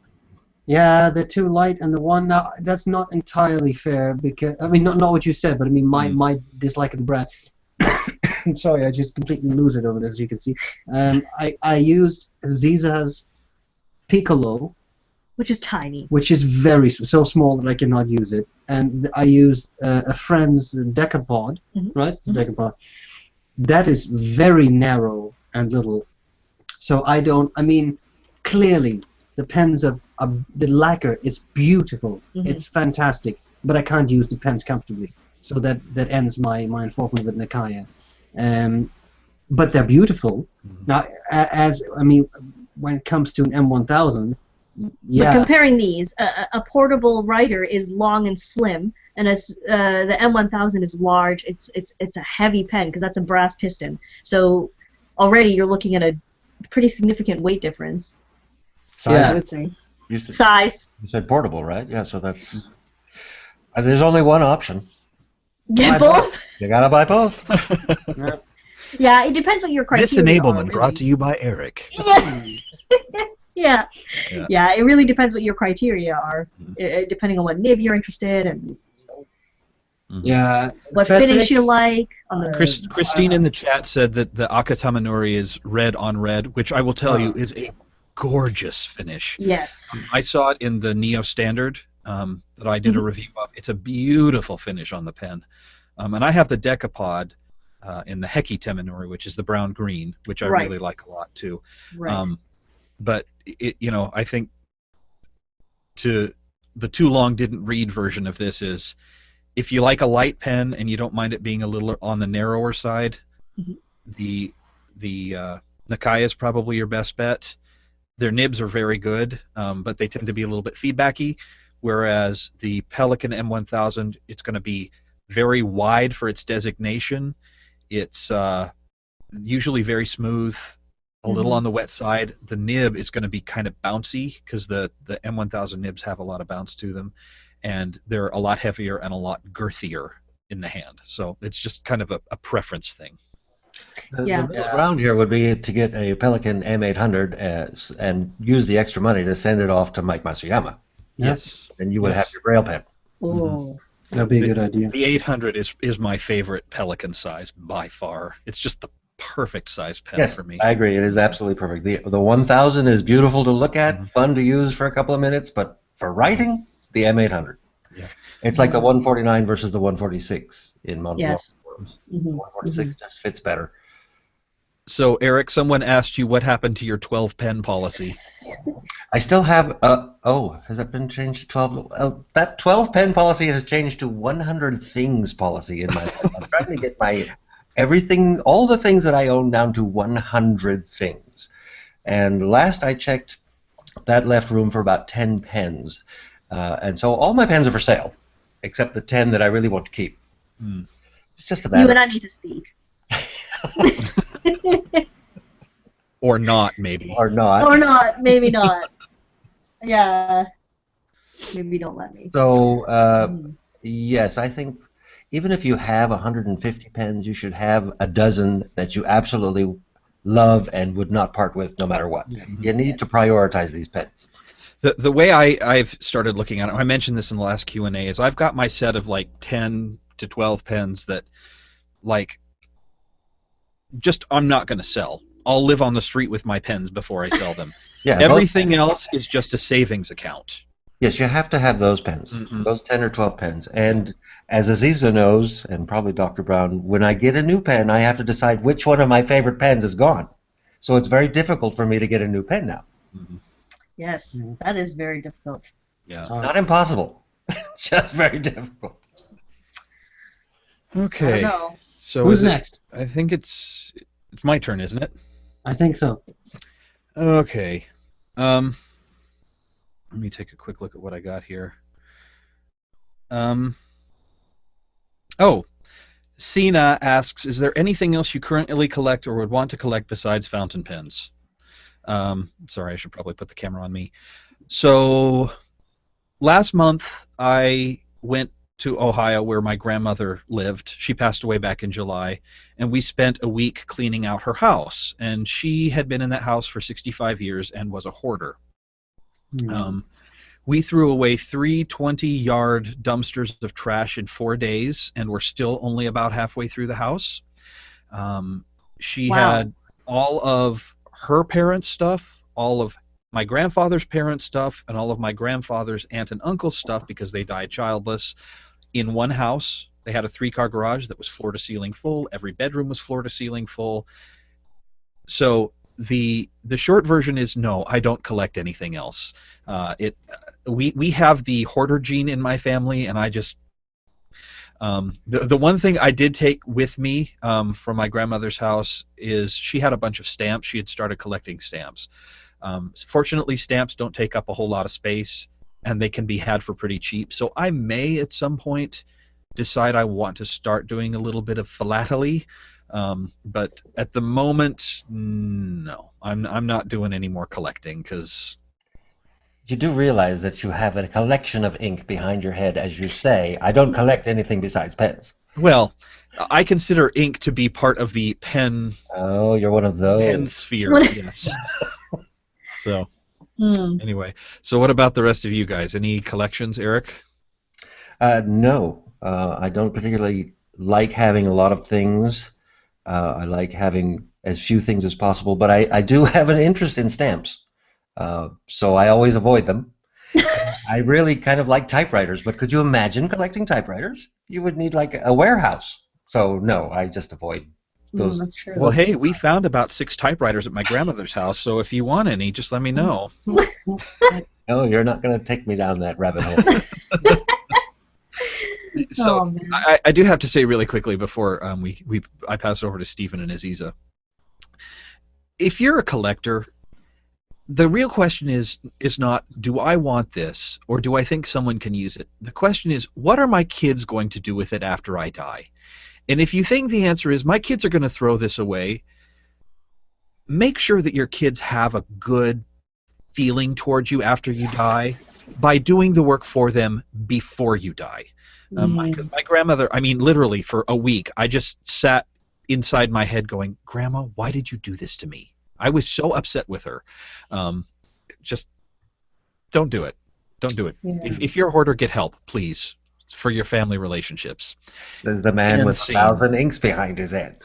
Yeah, they're too light, and the one now, that's not entirely fair, because I mean not what you said, but I mean my dislike of the brand. I'm sorry, I just completely lose it over this, as you can see. I used Ziza's Piccolo, Which is tiny. which is so small that I cannot use it, and I used a friend's Decapod, right? It's Decapod. That is very narrow and little. So I mean, clearly the pens the lacquer is beautiful. It's fantastic, but I can't use the pens comfortably. So that ends my involvement with Nakaya. But they're beautiful. Now, when it comes to an M1000, yeah. But comparing these, a portable writer is long and slim, and as the M1000 is large, it's a heavy pen because that's a brass piston. So already you're looking at a pretty significant weight difference. Size, I would say. Size. You said portable, right? Yeah. So that's. There's only one option. Get both? You gotta buy both. Yeah, it depends what your criteria This enablement are, really. brought to you by Eric. Yeah. Yeah, it really depends what your criteria are, depending on what nib you're interested in, Yeah. what finish you like. Christine in the chat said that the Akatamanuri is red on red, which I will tell you is a gorgeous finish. Yes. I saw it in the Neo Standard that I did a review of. It's a beautiful finish on the pen. And I have the Decapod in the Heki Temanuri, which is the brown-green, which I really like a lot too. Right. But I think the too long didn't read version of this is, if you like a light pen and you don't mind it being a little on the narrower side, the Nakaya is probably your best bet. Their nibs are very good, but they tend to be a little bit feedbacky, whereas the Pelican M1000, it's going to be very wide for its designation. It's usually very smooth, a little on the wet side. The nib is going to be kind of bouncy because the M1000 nibs have a lot of bounce to them, and they're a lot heavier and a lot girthier in the hand. So it's just kind of a preference thing. The middle ground here would be to get a Pelican M800 and use the extra money to send it off to Mike Masuyama. Yes. And you would have your Braille pen. Oh. That'd be a good idea. The 800 is my favorite Pelican size by far. It's just the perfect size pen for me. I agree. It is absolutely perfect. The 1000 is beautiful to look at, fun to use for a couple of minutes, but for writing, the M800. Yeah. It's like the 149 versus the 146 in model forms. The 146 just fits better. So, Eric, someone asked you what happened to your 12 pen policy. I still have, has that been changed to 12? That 12 pen policy has changed to 100 things policy in my life. I'm trying to get my everything, all the things that I own down to 100 things. And last I checked, that left room for about 10 pens. And so all my pens are for sale, except the 10 that I really want to keep. It's just a matter. You and I need to speak. Or not, maybe. Or not. Or not, maybe not. Yeah. Maybe don't let me. So, Mm. yes, I think even if you have 150 pens, you should have a dozen that you absolutely love and would not part with no matter what. Yeah. You need to prioritize these pens. The way I've started looking at it, I mentioned this in the last Q&A, is I've got my set of like 10 to 12 pens that, like, just I'm not going to sell. I'll live on the street with my pens before I sell them. Yeah, Everything else is just a savings account. yes, you have to have those pens, those 10 or 12 pens. And as Aziza knows, and probably Dr. Brown, when I get a new pen, I have to decide which one of my favorite pens is gone. So it's very difficult for me to get a new pen now. Yes, that is very difficult. Yeah. Not impossible, just very difficult. Okay. I don't know. So Who's is it- next? I think it's my turn, isn't it? I think so. Okay. Let me take a quick look at what I got here. Oh, Sina asks, is there anything else you currently collect or would want to collect besides fountain pens? Sorry, I should probably put the camera on me. So last month I went to Ohio where my grandmother lived. She passed away back in July, and we spent a week cleaning out her house. And she had been in that house for 65 years and was a hoarder. We threw away 3 20-yard dumpsters of trash in 4 days, and we're still only about halfway through the house. She had all of her parents' stuff, all of my grandfather's parents' stuff, and all of my grandfather's aunt and uncle's stuff, because they died childless, in one house. They had a 3-car garage that was floor-to-ceiling full. Every bedroom was floor-to-ceiling full. So the short version is no, I don't collect anything else. We have the hoarder gene in my family, and I just the one thing I did take with me from my grandmother's house is she had a bunch of stamps. She had started collecting stamps. Fortunately, stamps don't take up a whole lot of space, and they can be had for pretty cheap. So I may at some point decide I want to start doing a little bit of philately. But at the moment, no, I'm not doing any more collecting, because You do realize that you have a collection of ink behind your head, as you say. I don't collect anything besides pens. well, I consider ink to be part of the pen Oh, you're one of pen those. sphere. Yes. So anyway, so what about the rest of you guys? Any collections, Eric? No, I don't particularly like having a lot of things. I like having as few things as possible, but I do have an interest in stamps, so I always avoid them. I really kind of like typewriters, but could you imagine collecting typewriters? You would need like a warehouse. So no, I just avoid those. That's true. Well, hey, we found about 6 typewriters at my grandmother's house, so if you want any, just let me know. No, you're not going to take me down that rabbit hole. So Oh, man. I do have to say really quickly before I pass it over to Stephen and Aziza. If you're a collector, the real question is not, do I want this, or do I think someone can use it? The question is, what are my kids going to do with it after I die? And if you think the answer is, my kids are going to throw this away, make sure that your kids have a good feeling towards you after you die by doing the work for them before you die. My grandmother, I mean, literally for a week, I just sat inside my head going, Grandma, why did you do this to me? I was so upset with her. Just don't do it. Don't do it. Yeah. If you're a hoarder, get help, please, for your family relationships. There's the man with Insane. 1,000 inks behind his head.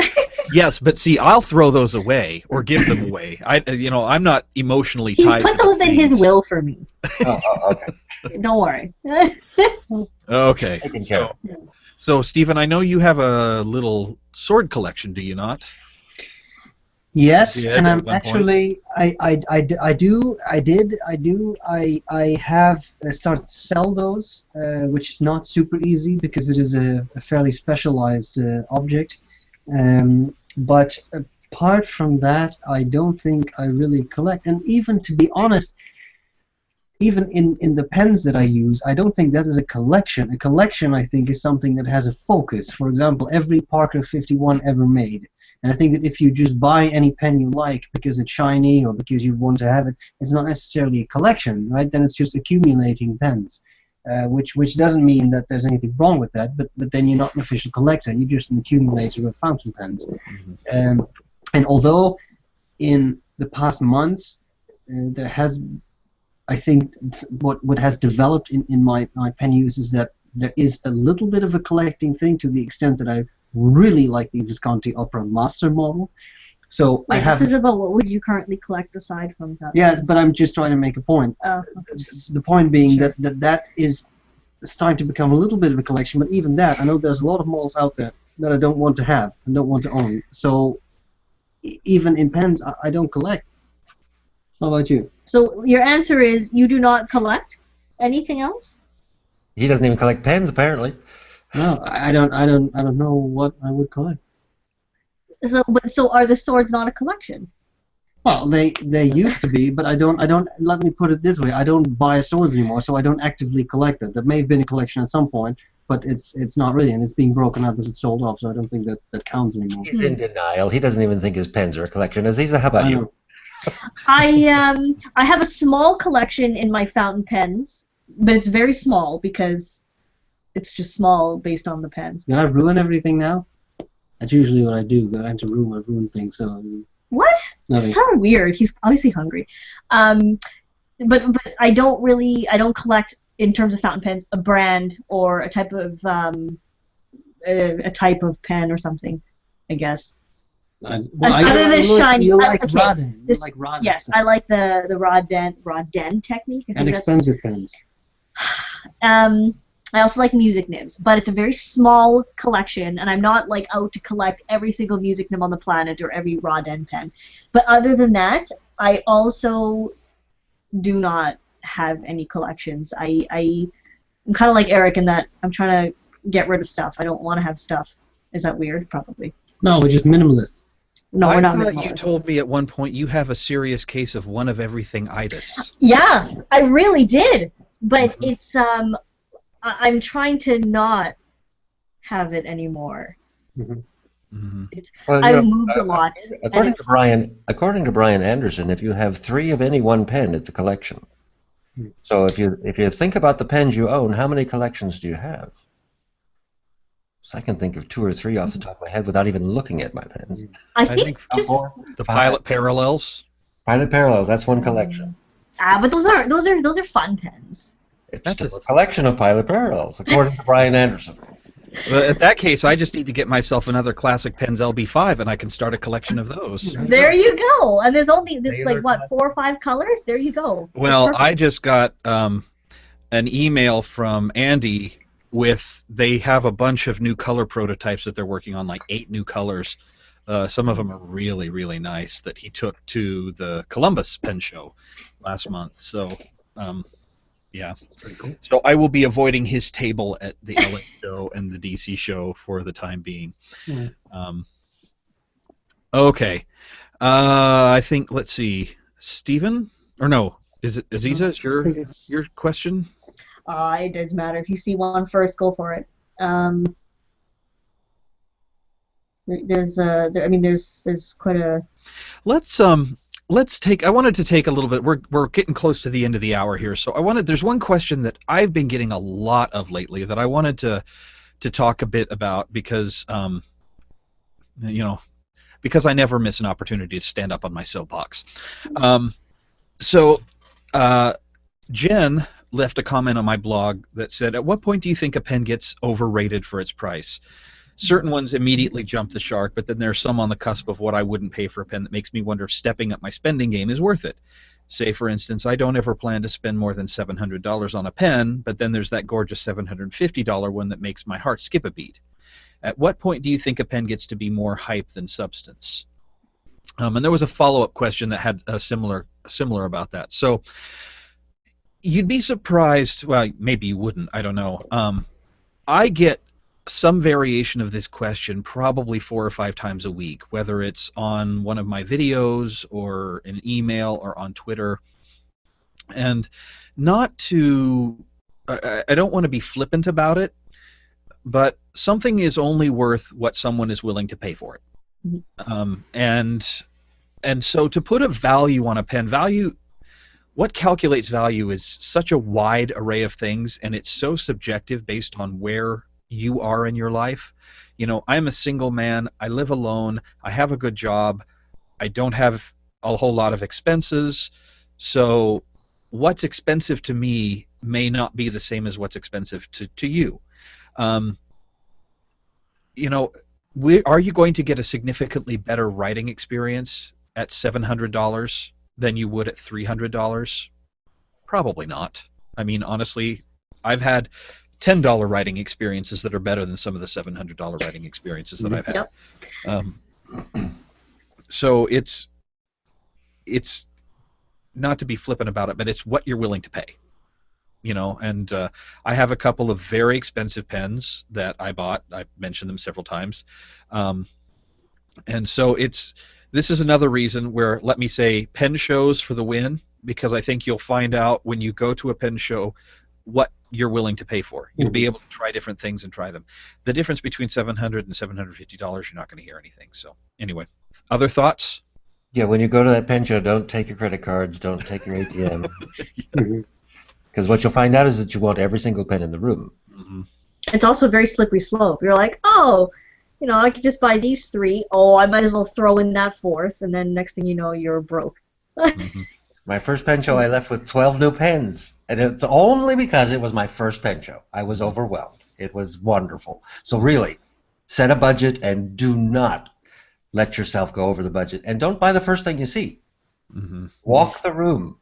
Yes, but see, I'll throw those away or give them away. I'm not emotionally He tied put to the those in his things. will for me. Oh, okay. Don't worry. Okay. Taken care of. So, Stephen, I know you have a little sword collection, do you not? Yes, Yeah, and at I'm one point. actually I have started to sell those, which is not super easy because it is a fairly specialized object. But apart from that, I don't think I really collect. And even to be honest, even in the pens that I use, I don't think that is a collection. A collection, I think, is something that has a focus. For example, every Parker 51 ever made. And I think that if you just buy any pen you like because it's shiny or because you want to have it, it's not necessarily a collection, right? Then it's just accumulating pens, which doesn't mean that there's anything wrong with that, but then you're not an official collector. You're just an accumulator of fountain pens. And although in the past months there has, I think what has developed in my pen use is that there is a little bit of a collecting thing, to the extent that I really like the Visconti Opera Master model. So Wait, I have. this is about what would you currently collect aside from that? Yeah, but I'm just trying to make a point. The point being Sure. that is starting to become a little bit of a collection, but even that, I know there's a lot of models out there that I don't want to have and don't want to own. So even in pens, I don't collect. How about you? So your answer is you do not collect anything else? He doesn't even collect pens, apparently. No, I don't know what I would collect. So are the swords not a collection? Well, they used to be, but I don't. Let me put it this way: I don't buy swords anymore, so I don't actively collect it. There may have been a collection at some point, but it's not really, and it's being broken up as it's sold off. So I don't think that counts anymore. He's in denial. He doesn't even think his pens are a collection. Aziza, how about I you? know. I have a small collection in my fountain pens, but it's very small because it's just small based on the pens. Did I ruin everything now? That's usually what I do. Go into a room, I ruin things. So What? nothing. So weird. He's obviously hungry. But I don't collect in terms of fountain pens a brand or a type of pen or something, I guess. Other than shiny. You like okay, Rodden. You this- like Rodden. Yes, I like the Rodden technique. I And think expensive pens. I also like music nibs, but it's a very small collection, and I'm not like out to collect every single music nib on the planet or every Rodden pen. But other than that, I also do not have any collections. I'm kind of like Eric in that I'm trying to get rid of stuff. I don't want to have stuff. Is that weird? Probably. No, we're just minimalists. No, I we're not. thought you minimalists. told me at one point you have a serious case of one of everything-itis. Yeah, I really did, but Mhm. it's I'm trying to not have it anymore. Mhm. Well, I've moved a lot. According to Brian Anderson, if you have 3 of any one pen, it's a collection. So if you think about the pens you own, how many collections do you have? So I can think of 2 or 3 off the top of my head without even looking at my pens. I I think think just 4, The 5. Pilot Parallels. Pilot Parallels, that's one collection. but those are fun pens. It's That's still a collection of Pilot Parallels, according to Brian Anderson. Well, at that case, I just need to get myself another classic Pens LB5, and I can start a collection of those. There you go. And there's Taylor like what, cut. 4 or 5 colors? There you go. That's Well, perfect. I just got an email from Andy with they have a bunch of new color prototypes that they're working on, like 8 new colors. Some of them are really, really nice that he took to the Columbus Pen Show last month. So, yeah. That's pretty cool. So I will be avoiding his table at the LA show and the DC show for the time being. Yeah. Okay. I think, let's see. Stephen? Or no, is it Aziza? Is I think it's- your question? It doesn't matter. If you see one first, go for it. There's quite a. Let's take. I wanted to take a little bit. We're getting close to the end of the hour here, so there's one question that I've been getting a lot of lately that I wanted to talk a bit about because because I never miss an opportunity to stand up on my soapbox. So Jen left a comment on my blog that said, "At what point do you think a pen gets overrated for its price? Certain ones immediately jump the shark, but then there's some on the cusp of what I wouldn't pay for a pen that makes me wonder if stepping up my spending game is worth it. Say, for instance, I don't ever plan to spend more than $700 on a pen, but then there's that gorgeous $750 one that makes my heart skip a beat. At what point do you think a pen gets to be more hype than substance?" And there was a follow-up question that had a similar about that. So you'd be surprised. Well, maybe you wouldn't. I don't know. I get some variation of this question probably 4 or 5 times a week, whether it's on one of my videos or an email or on Twitter. And not to, I don't want to be flippant about it, but something is only worth what someone is willing to pay for it. And so to put a value on a pen, what calculates value is such a wide array of things, and it's so subjective based on where you are in your life. You know, I'm a single man, I live alone, I have a good job, I don't have a whole lot of expenses, so what's expensive to me may not be the same as what's expensive to you. You know, are you going to get a significantly better writing experience at $700 than you would at $300? Probably not. I mean, honestly, I've had $10 writing experiences that are better than some of the $700 writing experiences that I've had. Yep. So it's not to be flippant about it, but it's what you're willing to pay. You know, and I have a couple of very expensive pens that I bought. I've mentioned them several times. And so this is another reason where, let me say, pen shows for the win, because I think you'll find out when you go to a pen show what you're willing to pay for. You'll be able to try different things and try them. The difference between $700 and $750, you're not going to hear anything. So anyway, other thoughts? Yeah, when you go to that pen show, don't take your credit cards, don't take your ATM. Because what you'll find out is that you want every single pen in the room. It's also a very slippery slope. You're like, oh, you know, I could just buy these 3. Oh, I might as well throw in that 4th, and then next thing you know, you're broke. My first pen show, I left with 12 new pens, and it's only because it was my first pen show. I was overwhelmed. It was wonderful. So really, set a budget and do not let yourself go over the budget. And don't buy the first thing you see. Walk the room.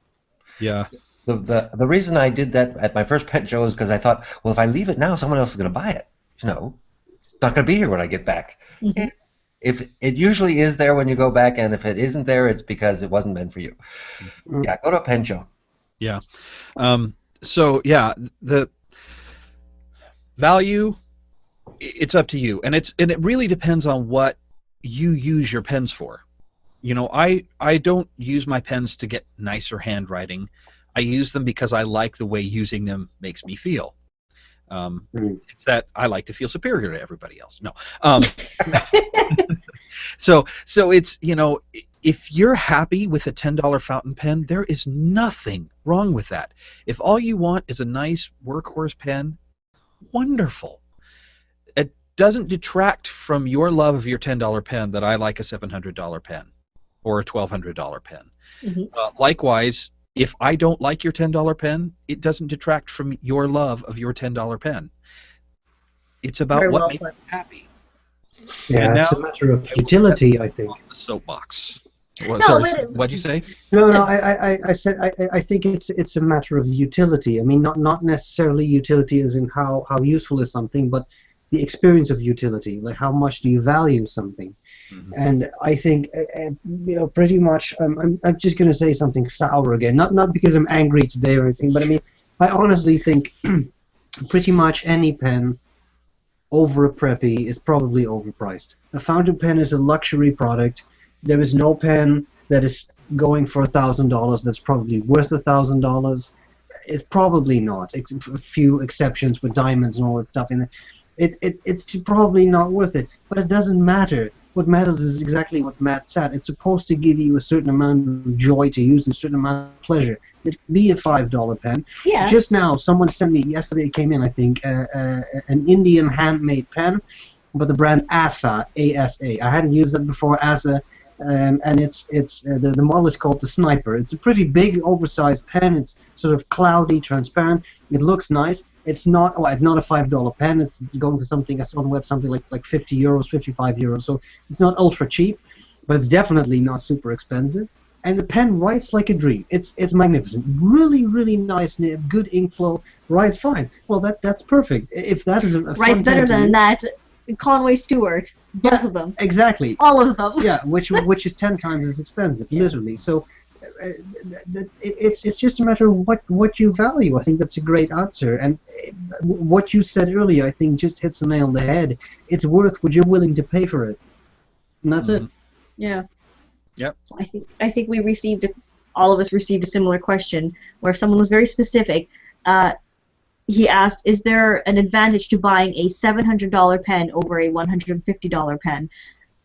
Yeah. The reason I did that at my first pen show is because I thought, well, if I leave it now, someone else is going to buy it. You know, it's not going to be here when I get back. If it usually is there when you go back, and if it isn't there, it's because it wasn't meant for you. Yeah, go to a pen show. Yeah. So yeah, the value, it's up to you, and it really depends on what you use your pens for. You know, I don't use my pens to get nicer handwriting. I use them because I like the way using them makes me feel. It's that I like to feel superior to everybody else. No. So it's, you know, if you're happy with a $10 fountain pen, there is nothing wrong with that. If all you want is a nice workhorse pen, wonderful. It doesn't detract from your love of your $10 pen that I like a $700 pen or a $1,200 pen. Likewise, if I don't like your $10 pen, it doesn't detract from your love of your $10 pen. It's about Very what well makes put. you happy. Yeah, And it's now a matter of utility, I think. The soapbox. Well, No, sorry, what'd you say? No, I said I think it's a matter of utility. I mean, not necessarily utility as in how useful is something, but the experience of utility. Like, how much do you value something? And I think, you know, pretty much, I'm just going to say something sour again. Not because I'm angry today or anything, but I mean, I honestly think pretty much any pen over a preppy is probably overpriced. A fountain pen is a luxury product. There is no pen that is going for $1,000 that's probably worth $1,000. It's probably not. A few exceptions with diamonds and all that stuff in there. It's probably not worth it. But it doesn't matter. What matters is exactly what Matt said. It's supposed to give you a certain amount of joy to use, a certain amount of pleasure. It can be a $5 pen. Yeah. Just now, someone sent me, yesterday it came in, I think, an Indian handmade pen, but the brand ASA, A-S-A. I hadn't used that before, ASA, and the model is called the Sniper. It's a pretty big, oversized pen. It's sort of cloudy, transparent. It looks nice. It's not a $5 pen. It's going for something, I saw on the web, something like 50 euros, 55 euros. So it's not ultra cheap, but it's definitely not super expensive. And the pen writes like a dream. It's magnificent. Really, really nice nib, good ink flow, writes fine. Well, that's perfect. If that is a Writes fun better pen to than use- that Conway Stewart. Both of them. Exactly. All of them. Yeah, which is 10 times as expensive, literally. So it's just a matter of what you value. I think that's a great answer. And what you said earlier, I think, just hits the nail on the head. It's worth what you're willing to pay for it, and that's it. Yeah. Yep. I think we received all of us received a similar question where someone was very specific. He asked, is there an advantage to buying a $700 pen over a $150 pen?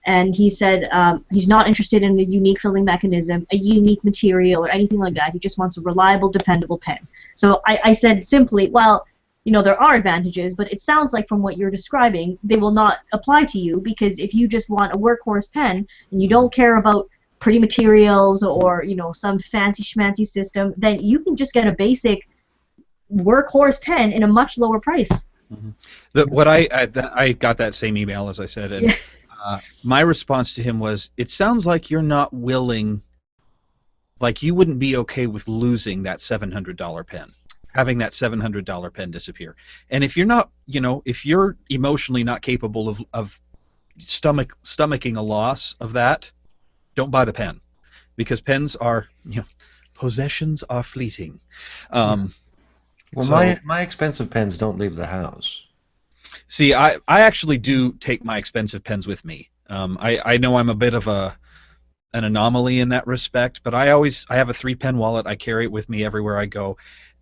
And he said he's not interested in a unique filling mechanism, a unique material, or anything like that. He just wants a reliable, dependable pen. So I said simply, well, there are advantages, but it sounds like from what you're describing, they will not apply to you, because if you just want a workhorse pen and you don't care about pretty materials or some fancy schmancy system, then you can just get a basic workhorse pen in a much lower price. I got that same email, as I said, and Yeah. My response to him was, it sounds like you're not willing, like you wouldn't be okay with losing that $700 pen, having that $700 pen disappear. And if you're not, if you're emotionally not capable of stomaching a loss of that, don't buy the pen, because pens are, possessions are fleeting. Well, so, my expensive pens don't leave the house. See, I actually do take my expensive pens with me. I know I'm a bit of an anomaly in that respect, but I have a 3-pen wallet. I carry it with me everywhere I go.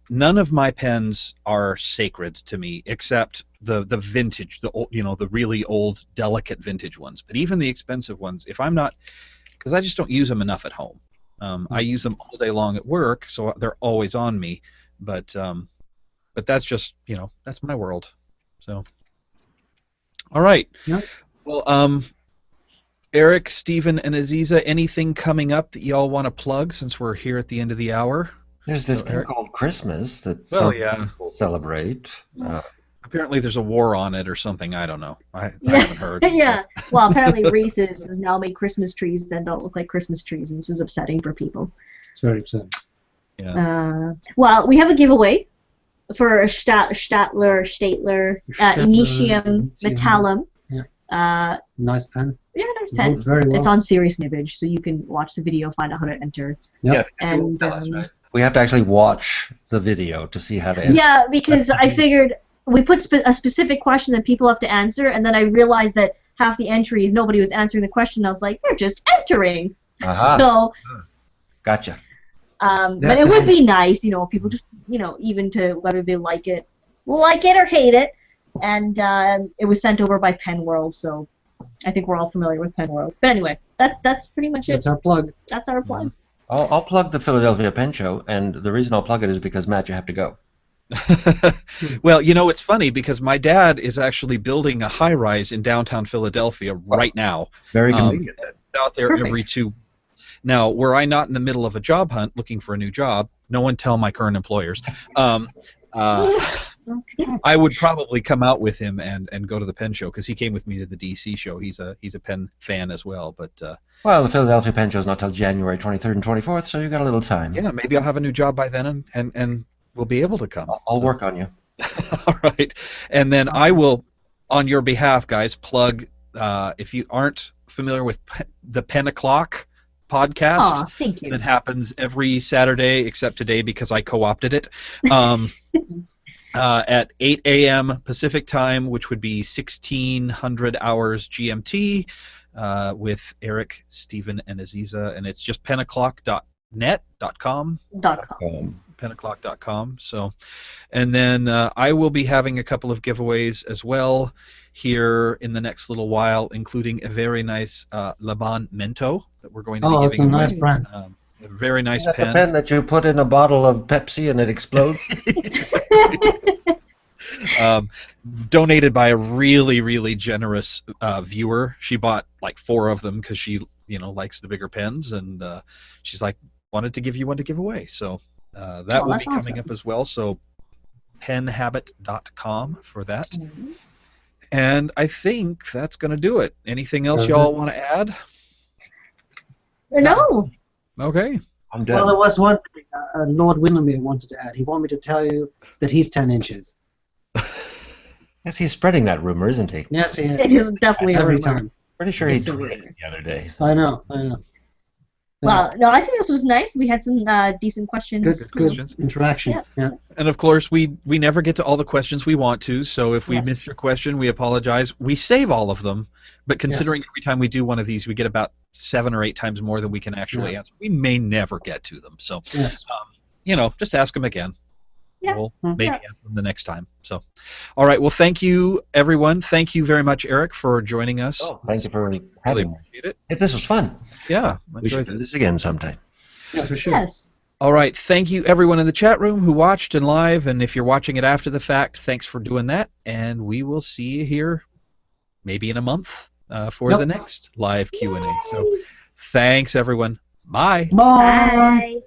None of my pens are sacred to me, except the vintage, the really old, delicate vintage ones. But even the expensive ones, if I'm not, because I just don't use them enough at home. I use them all day long at work, so they're always on me. But that's just, that's my world. So. All right. Yeah. Well, Eric, Stephen, and Aziza, anything coming up that y'all want to plug since we're here at the end of the hour? There's this thing Eric? called Christmas that Well, some yeah. people celebrate. Apparently there's a war on it or something. I don't know. I haven't heard. Yeah. Well, apparently Reese's has now made Christmas trees that don't look like Christmas trees, and this is upsetting for people. It's very upsetting. Yeah. Well, we have a giveaway for Statler, Initium Metallum. Yeah. Nice pen. Yeah, nice pen. Wrote very well. It's on Serious Nibbage, so you can watch the video, find out how to enter. Yep. And We have to actually watch the video to see how to enter. yeah, because I figured we put a specific question that people have to answer, and then I realized that half the entries nobody was answering the question. I was like, they're just entering. Aha. So. Gotcha. But it would be nice, if people just, even to whether they like it or hate it. And it was sent over by Pen World, so I think we're all familiar with Pen World. But anyway, that's pretty much it. That's our plug. That's our plug. I'll plug the Philadelphia Pen Show, and the reason I'll plug it is because, Matt, you have to go. Well, it's funny because my dad is actually building a high-rise in downtown Philadelphia right now. Very convenient. Out there Perfect. every 2. Now, were I not in the middle of a job hunt looking for a new job, no one tell my current employers, I would probably come out with him and go to the pen show, because he came with me to the DC show. He's a pen fan as well. But well, the Philadelphia Pen Show is not till January 23rd and 24th, so you've got a little time. yeah, maybe I'll have a new job by then, and we'll be able to come. I'll work on you. All right, and then I will, on your behalf, guys, plug. If you aren't familiar with the Pen O'Clock podcast, Aw, thank you. that happens every Saturday except today because I co-opted it. At 8 a.m. Pacific time, which would be 1600 hours GMT, with Eric, Stephen, and Aziza, and it's just penoclock.com. penoclock.com. So, and then I will be having a couple of giveaways as well here in the next little while, including a very nice Laban Mento that we're going to be Oh, that's a giving away. nice brand. A very nice Is that pen. the pen that you put in a bottle of Pepsi and it explodes? Donated by a really, really generous viewer. She bought like 4 of them because she, likes the bigger pens, and she's like, wanted to give you one to give away. So that will be coming awesome. up as well. So PenHabit.com for that. Mhm. And I think that's going to do it. Anything else y'all want to add? No. Okay. I'm done. Well, there was one thing Lord Windermere wanted to add. He wanted me to tell you that he's 10 inches. Yes, he's spreading that rumor, isn't he? Yes, he It is. is definitely a Every rumor. time. Pretty sure he It's a tweeted rumor. it the other day. I know. Well, no, I think this was nice. We had some decent questions. Good questions. interaction. Yeah. Yeah. And of course, we never get to all the questions we want to, so if we Yes. missed your question, we apologize. We save all of them, but considering every time we do one of these, we get about 7 or 8 times more than we can actually answer. We may never get to them, so Yes. just ask them again. Yeah. We'll maybe answer them the next time. So, all right. Well, thank you, everyone. Thank you very much, Eric, for joining us. Oh, thank you for Really having me. appreciate it. Hey, this was fun. Yeah, We should do this again sometime. Yeah, for sure. Yes. All right. Thank you, everyone in the chat room who watched and live. And if you're watching it after the fact, thanks for doing that. And we will see you here maybe in a month for the next live Q&A. So thanks, everyone. Bye. Bye. Bye.